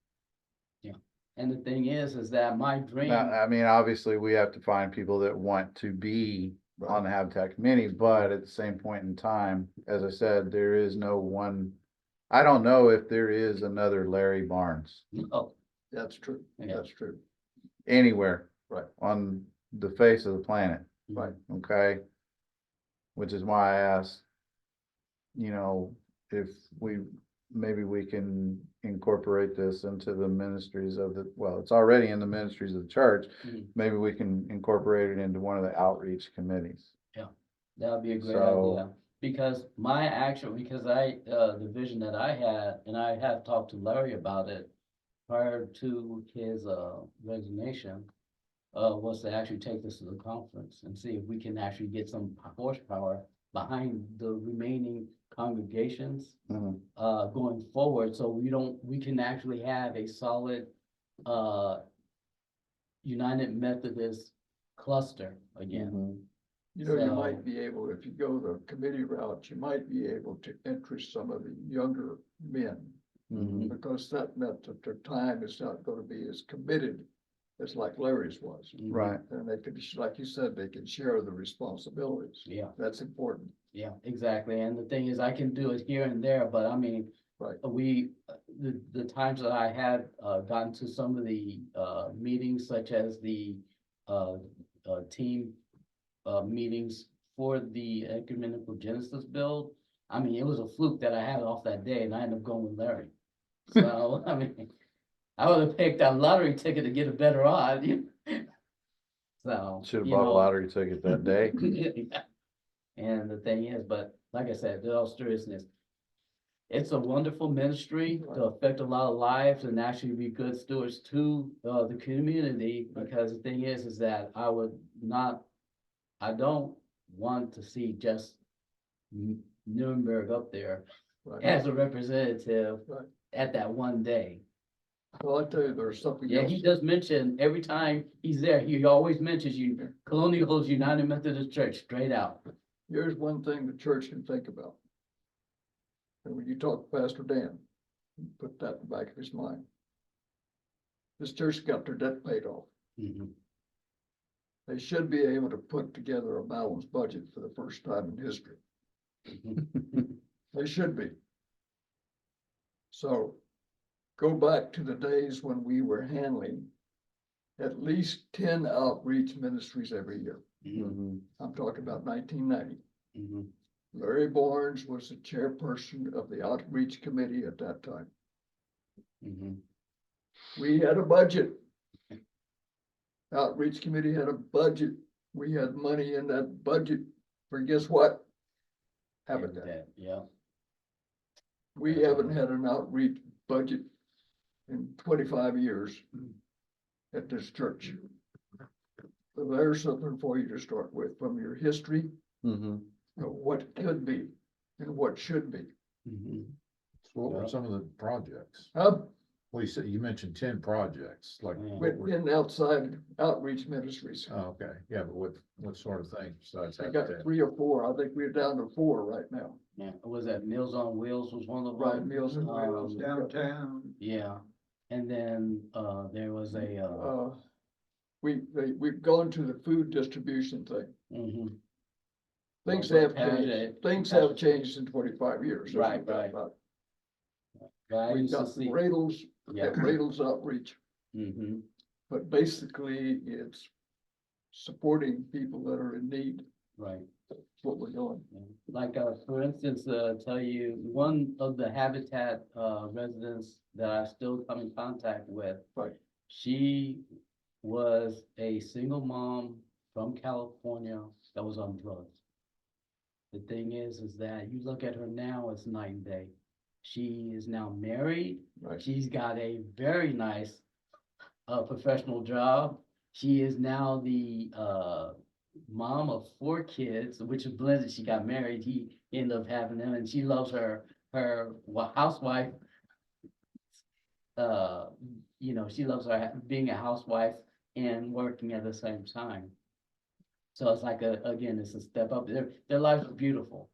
And the thing is that my dream. Now, I mean, obviously, we have to find people that want to be on the Habitat committee, but at the same point in time, as I said, there is no one. I don't know if there is another Larry Barnes No, That's true. Yeah. That's true. anywhere. Right. On the face of the planet. Right. Okay. Which is why I asked, if maybe we can incorporate this into the ministries of it's already in the ministries of the church. Mhm. Maybe we can incorporate it into one of the outreach committees. that would be a great So- idea. Because the vision that I had, and I have talked to Larry about it prior to his, resignation, was to actually take this to the conference and see if we can actually get some horsepower behind the remaining congregations, Mhm. going forward, so we can actually have a solid, United Methodist cluster again. Mhm. You So- might be able, if you go the committee route, you might be able to interest some of the younger men. Mhm. Because that meant that their time is not gonna be as committed as like Larry's was. Right. And they could, like you said, they can share the responsibilities. Yeah. That's important. Yeah, exactly. And the thing is, I can do it here and there, but Right. the times that I had, gotten to some of the, meetings such as the, team, meetings for the ecumenical Genesis build. It was a fluke that I had off that day and I ended up going with Larry. So, I would have picked a lottery ticket to get a better odds. So. Should have bought a lottery ticket that day. Yeah. And the thing is, but like I said, in all seriousness, it's a wonderful ministry to affect a lot of lives and actually be good stewards to, the community. Because the thing is that I don't want to see just Nuremberg up there. Right. as a representative Right. at that one day. Well, I tell you, there's something Yeah, else. he does mention, every time he's there, he always mentions you, Colonial Hills United Methodist Church, straight out. Here's one thing the church can think about. And when you talk to Pastor Dan, put that in the back of his mind. This church got their debt paid off. Mhm. They should be able to put together a balanced budget for the first time in history. They should be. So go back to the days when we were handling at least 10 outreach ministries every year. Mhm. I'm talking about 1990. Mhm. Larry Barnes was the chairperson of the outreach committee at that time. Mhm. We had a budget. Outreach committee had a budget. We had money in that budget for guess what? Habitat. Yeah. We haven't had an outreach budget in 25 years at this church. So there's something for you to start with from your history Mm-hmm. of what could be and what should be. Mhm. So what were Yeah. some of the projects? Well, You said, you mentioned 10 projects, like, Yeah. what were, within outside outreach ministries. oh, okay, yeah, but what sort of things besides I got Habitat? 3 or 4. I think we're down to 4 right now. Yeah, was that Meals on Wheels was one of them? Right, Meals and Wheels Wheels. downtown. Yeah, and then, there was a, We've gone to the food distribution thing. mhm. Things Well, have Pastor- changed. Things have changed in 25 years. there's no Right, doubt right. about it. But I We've used to got the see, Radles, yeah, Radles outreach, mhm. but basically it's supporting people that are in need. Right. That's what we're doing. Like, for instance, tell you, one of the Habitat, residents that I still come in contact with. Right. She was a single mom from California that was on drugs. The thing is that you look at her now, it's night and day. She is now married. Right. She's got a very nice, professional job. She is now the, mom of 4 kids, which is blended. She got married. He ended up having them, and she loves her housewife. She loves being a housewife and working at the same time. So it's like again, it's a step up. Their lives are beautiful,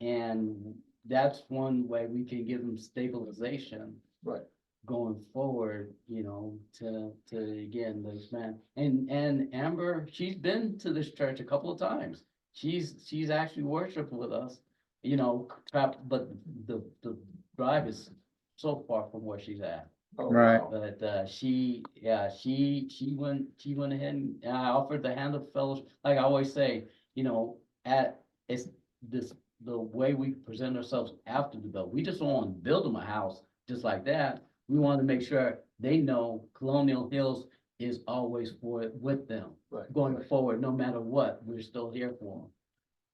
and that's one way we can give them stabilization Right. going forward, to again, this man. And Amber, she's been to this church a couple of times. She's actually worshiped with us, but the drive is so far from where she's at. Oh, Right. wow. But she went ahead and I offered the hand of fellowship. Like I always say, it's this, the way we present ourselves after the build. We just don't want to build them a house just like that. We want to make sure they know Colonial Hills is always with them Right. going forward, no matter what, we're still here for them.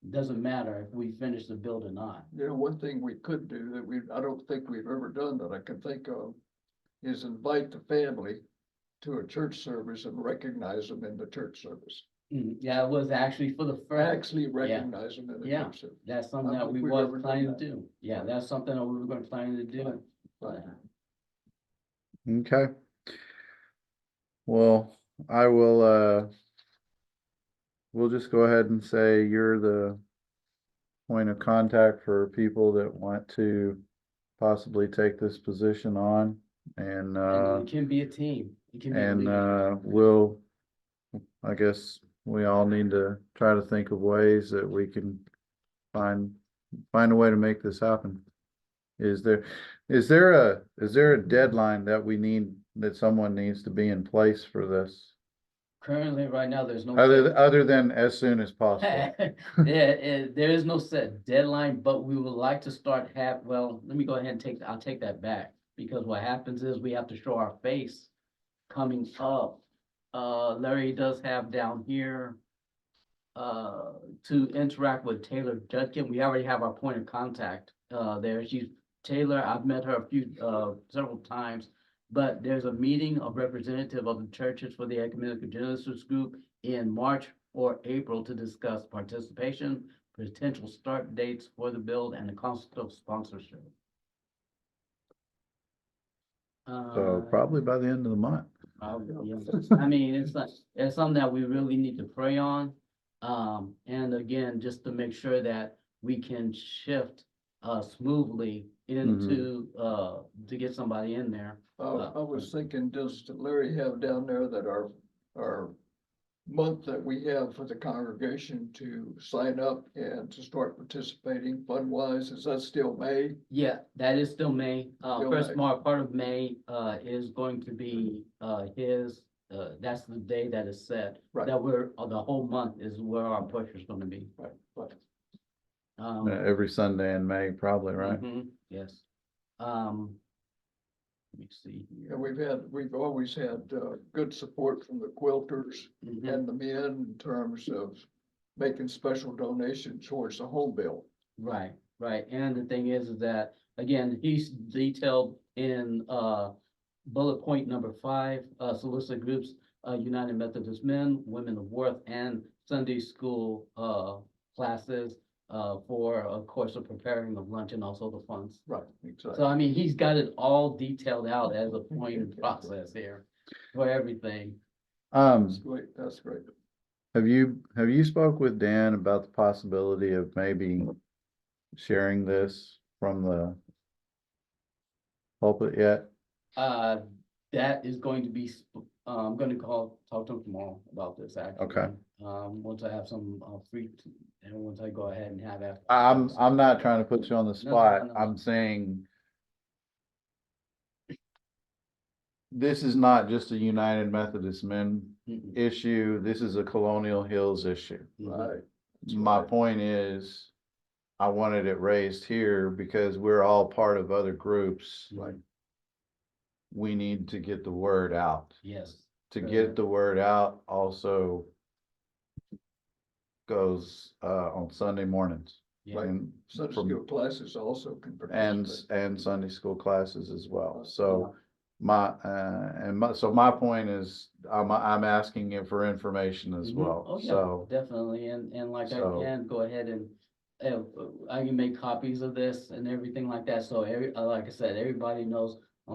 It doesn't matter if we finish the build or not. One thing we could do that I don't think we've ever done that I can think of is invite the family to a church service and recognize them in the church service. Yeah, it was actually for the first. Actually recognize them in the Yeah. church service. That's something I that don't we think we've were ever done planning to that. do. Yeah, that's something that we were going to plan to do. Right. Okay. Well, I will, we'll just go ahead and say you're the point of contact for people that want to possibly take this position on. And, And it can be a team. It can be a leadership. I guess we all need to try to think of ways that we can find a way to make this happen. Is there a deadline that someone needs to be in place for this? Currently, right now, there's no. Other than as soon as possible? There is no set deadline, but we would like to start let me go ahead and I'll take that back. Because what happens is we have to show our face coming up. Larry does have down here to interact with Taylor Judkin. We already have our point of contact there. She's Taylor. I've met her several times. But there's a meeting of representative of the churches for the Ecumenical Genesis Group in March or April to discuss participation, potential start dates for the build and the cost of sponsorship. So probably by the end of the month. Probably, yeah. I mean, it's something that we really need to pray on. And again, just to make sure that we can shift smoothly into to get somebody in there. I was thinking, does Larry have down there that our month that we have for the congregation to sign up and to start participating fund wise, is that still May? Yeah, that is still May. Still First May. part of May is going to be that's the day that is set. Right. That the whole month is where our push is gonna be. Right. Every Sunday in May, probably, right? Yes. Let me see here. And we've always had good support from the quilters Mhm. and the men in terms of making special donations towards the home bill. Right, right. And the thing is that, again, he's detailed in bullet point number 5, solicit groups, United Methodist Men, Women of Worth, and Sunday school classes for a course of preparing of lunch and also the funds. Right, exactly. So I mean, he's got it all detailed out as a point and process here for everything. That's great, that's great. Have you spoke with Dan about the possibility of maybe sharing this from the pulpit yet? That is going to be, I'm gonna talk to him tomorrow about this actually. Okay. Once I have some free, and once I go ahead and have after. I'm not trying to put you on the spot. no. I'm saying this is not just a United Methodist Men Mhm, issue. This is a Colonial Hills issue. mhm. Right. That's My right. point is, I wanted it raised here because we're all part of other groups. Right. We need to get the word out. Yes. To Very get much. the word out also goes on Sunday mornings. Yeah. And Sunday from- school classes also can and participate. Sunday school classes as well. So so my point is, I'm asking you for information as Mhm. well. Oh, yeah, So definitely, and like I So- can go ahead and I can make copies of this and everything like that, so like I said, everybody knows. I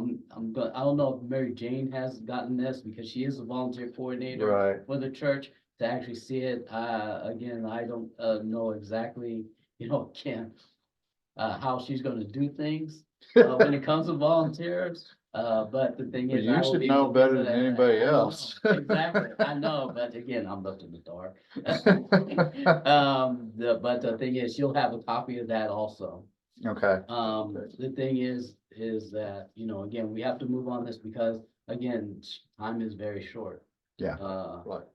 don't know if Mary Jane has gotten this because she is a volunteer coordinator right, for the church to actually see it. Again, I don't know exactly, again, how she's gonna do things when it comes to volunteers. But the thing Well, is, you I will should be know looking better for than that. anybody I know, else. Exactly, I know, but again, I'm left in the dark. But the thing is, she'll have a copy of that also. okay, The thing is that, again, we have to move on this because, again, time is very short. Yeah. Right.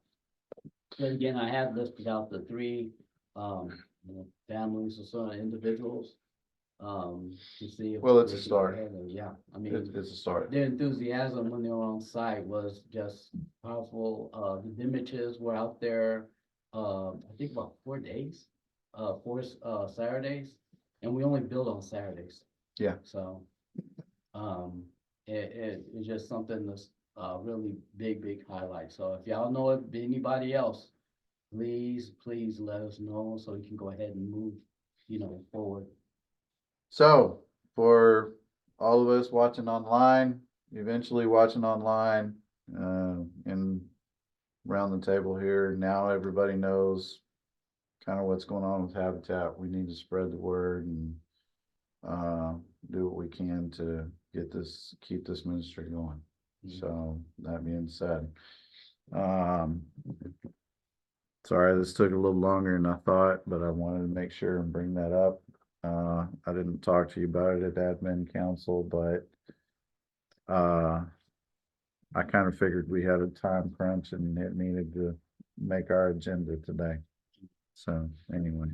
But again, I have listed out the 3, families or so individuals, to see if. Well, it's a they can start. go ahead and- Yeah, I mean, it's a start. their enthusiasm when they were on site was just powerful. The images were out there, I think about 4 days, 4 Saturdays, and we only build on Saturdays. Yeah. So, it's just something that's really big highlight. So if y'all know of anybody else, please let us know so we can go ahead and move, forward. So for all of us watching online, eventually watching online, and around the table here, now everybody knows kind of what's going on with Habitat. We need to spread the word and do what we can to keep this ministry going. Mhm. So that being said, sorry, this took a little longer than I thought, but I wanted to make sure and bring that up. I didn't talk to you about it at admin council, but I kind of figured we had a time crunch and it needed to make our agenda today. So anyway,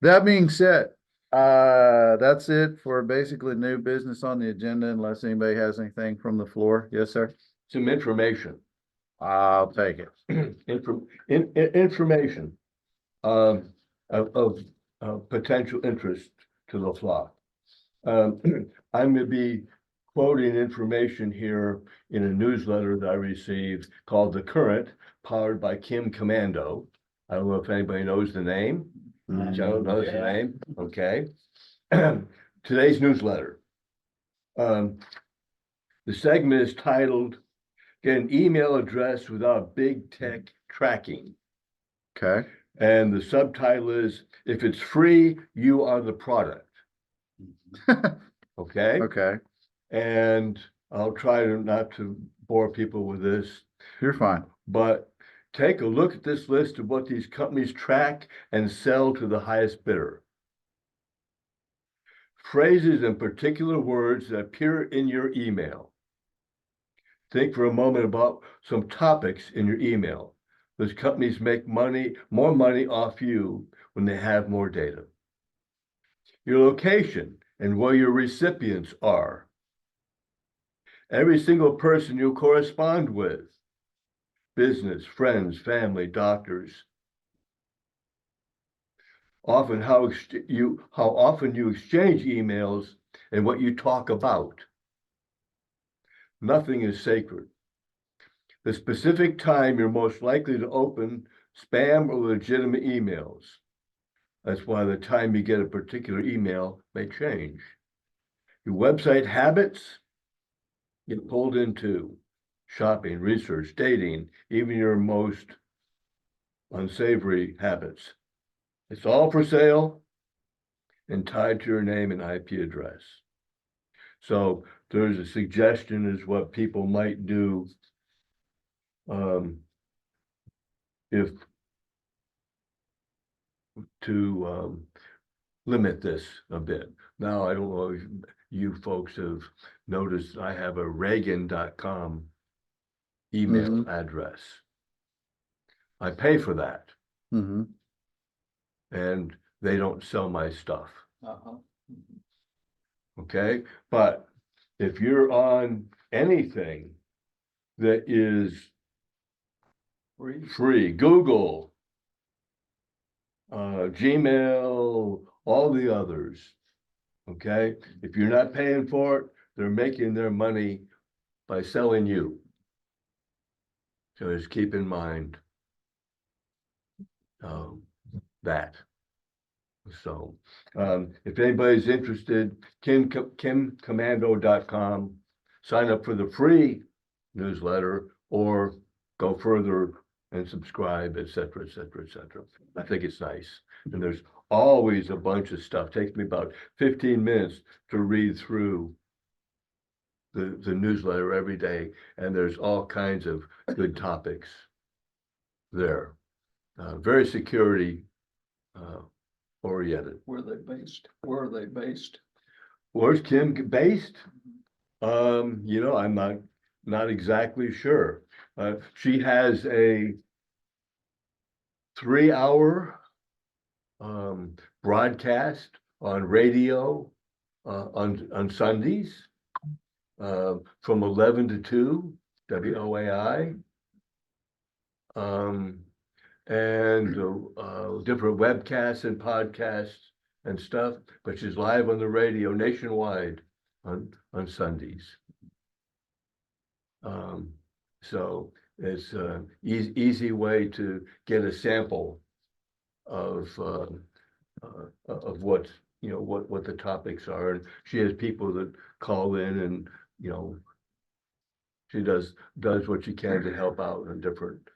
that being said, that's it for basically new business on the agenda unless anybody has anything from the floor. Yes, sir. Some information. I'll take it. Information of potential interest to the flock. I'm gonna be quoting information here in a newsletter that I received called The Current, powered by Kim Commando. I don't know if anybody knows the name. Joe knows the Yeah. name, okay? Today's newsletter. The segment is titled, Get an Email Address Without Big Tech Tracking. Okay, And the subtitle is, If It's Free, You Are the Product, okay? okay, And I'll try to not to bore people with this, you're fine. but take a look at this list of what these companies track and sell to the highest bidder. Phrases and particular words that appear in your email. Think for a moment about some topics in your email. Those companies make more money off you when they have more data. Your location and where your recipients are. Every single person you correspond with. Business, friends, family, doctors. Often how often you exchange emails and what you talk about. Nothing is sacred. The specific time you're most likely to open spam or legitimate emails. That's why the time you get a particular email may change. Your website habits get pulled into shopping, research, dating, even your most unsavory habits. It's all for sale and tied to your name and IP address. So there's a suggestion as what people might do if to limit this a bit. Now, I don't know if you folks have noticed I have a Reagan.com email address. I pay for that Mm-hmm. and they don't sell my stuff. Uh-huh. Okay, but if you're on anything that is free, Google, Gmail, all the others, okay, if you're not paying for it, they're making their money by selling you. So just keep in mind that. So if anybody's interested, kimcommando.com, sign up for the free newsletter or go further and subscribe, et cetera, et cetera, et cetera. I think it's nice. And there's always a bunch of stuff. Takes me about 15 minutes to read through the newsletter every day. And there's all kinds of good topics there. Very security oriented. Where are they based? Where are they based? Where's Kim based? I'm not exactly sure. She has a 3-hour broadcast on radio on Sundays from 11 to 2 WOAI. And different webcasts and podcasts and stuff, but she's live on the radio nationwide on Sundays. So it's an easy way to get a sample of what what the topics are, and she has people that call in, and she does what she can to help out on different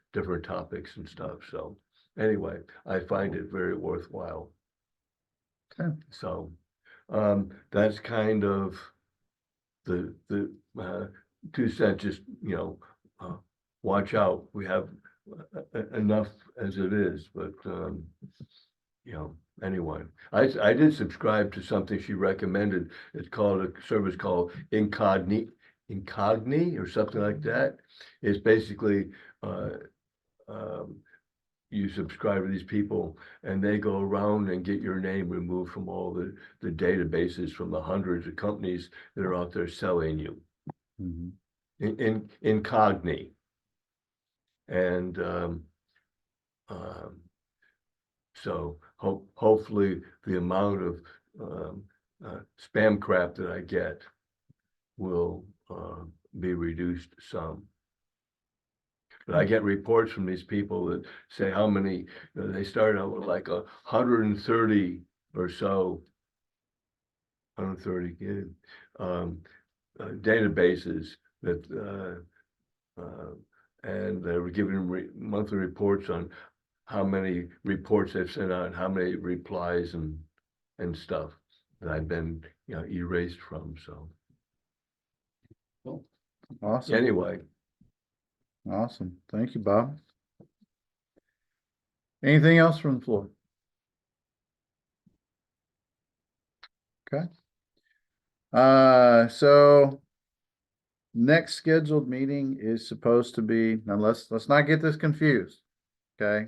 topics and stuff. So anyway, I find it very worthwhile. Okay. So that's kind of the 2 cents. Just watch out. We have enough as it is, but anyway, I did subscribe to something she recommended. It's called a service called Incogni or something like that. It's basically you subscribe to these people and they go around and get your name removed from all the databases from the hundreds of companies that are out there selling you. In Incogni. And so hopefully the amount of spam crap that I get will be reduced some. But I get reports from these people that say how many, they started out with like 130 or so. 130, databases that, and they were giving monthly reports on how many reports they've sent out, how many replies and stuff that I've been, erased from, so. Awesome, Anyway, awesome. Thank you, Bob. Anything else from the floor? Okay. So next scheduled meeting is supposed to be, now let's not get this confused. Okay.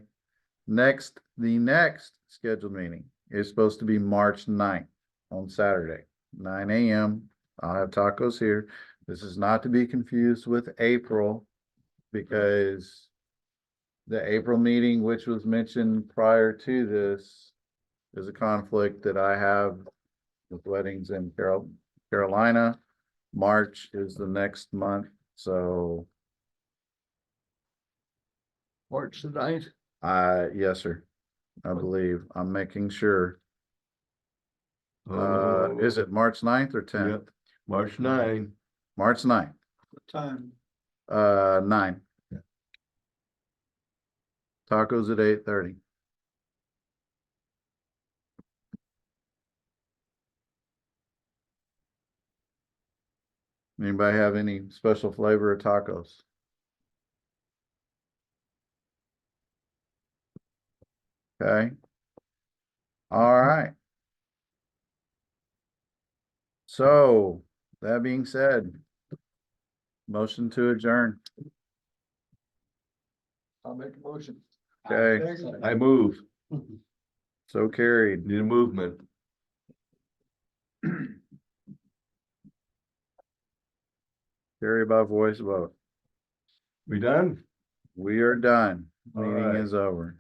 The next scheduled meeting is supposed to be March 9th on Saturday, 9 AM. I'll have tacos here. This is not to be confused with April because the April meeting, which was mentioned prior to this, is a conflict that I have with weddings in Carolina. March is the next month, so March the 9th. yes, sir. I believe I'm making sure. Is it March 9th or 10th? Yep. March 9. March 9th, What time? 9. Tacos at 8:30. Anybody have any special flavor of tacos? Okay. All right. So that being said, motion to adjourn. I'll make a motion. Okay, I move, so carried. need a movement. Carry by voice vote. We done? We are done. All Meeting right. is over.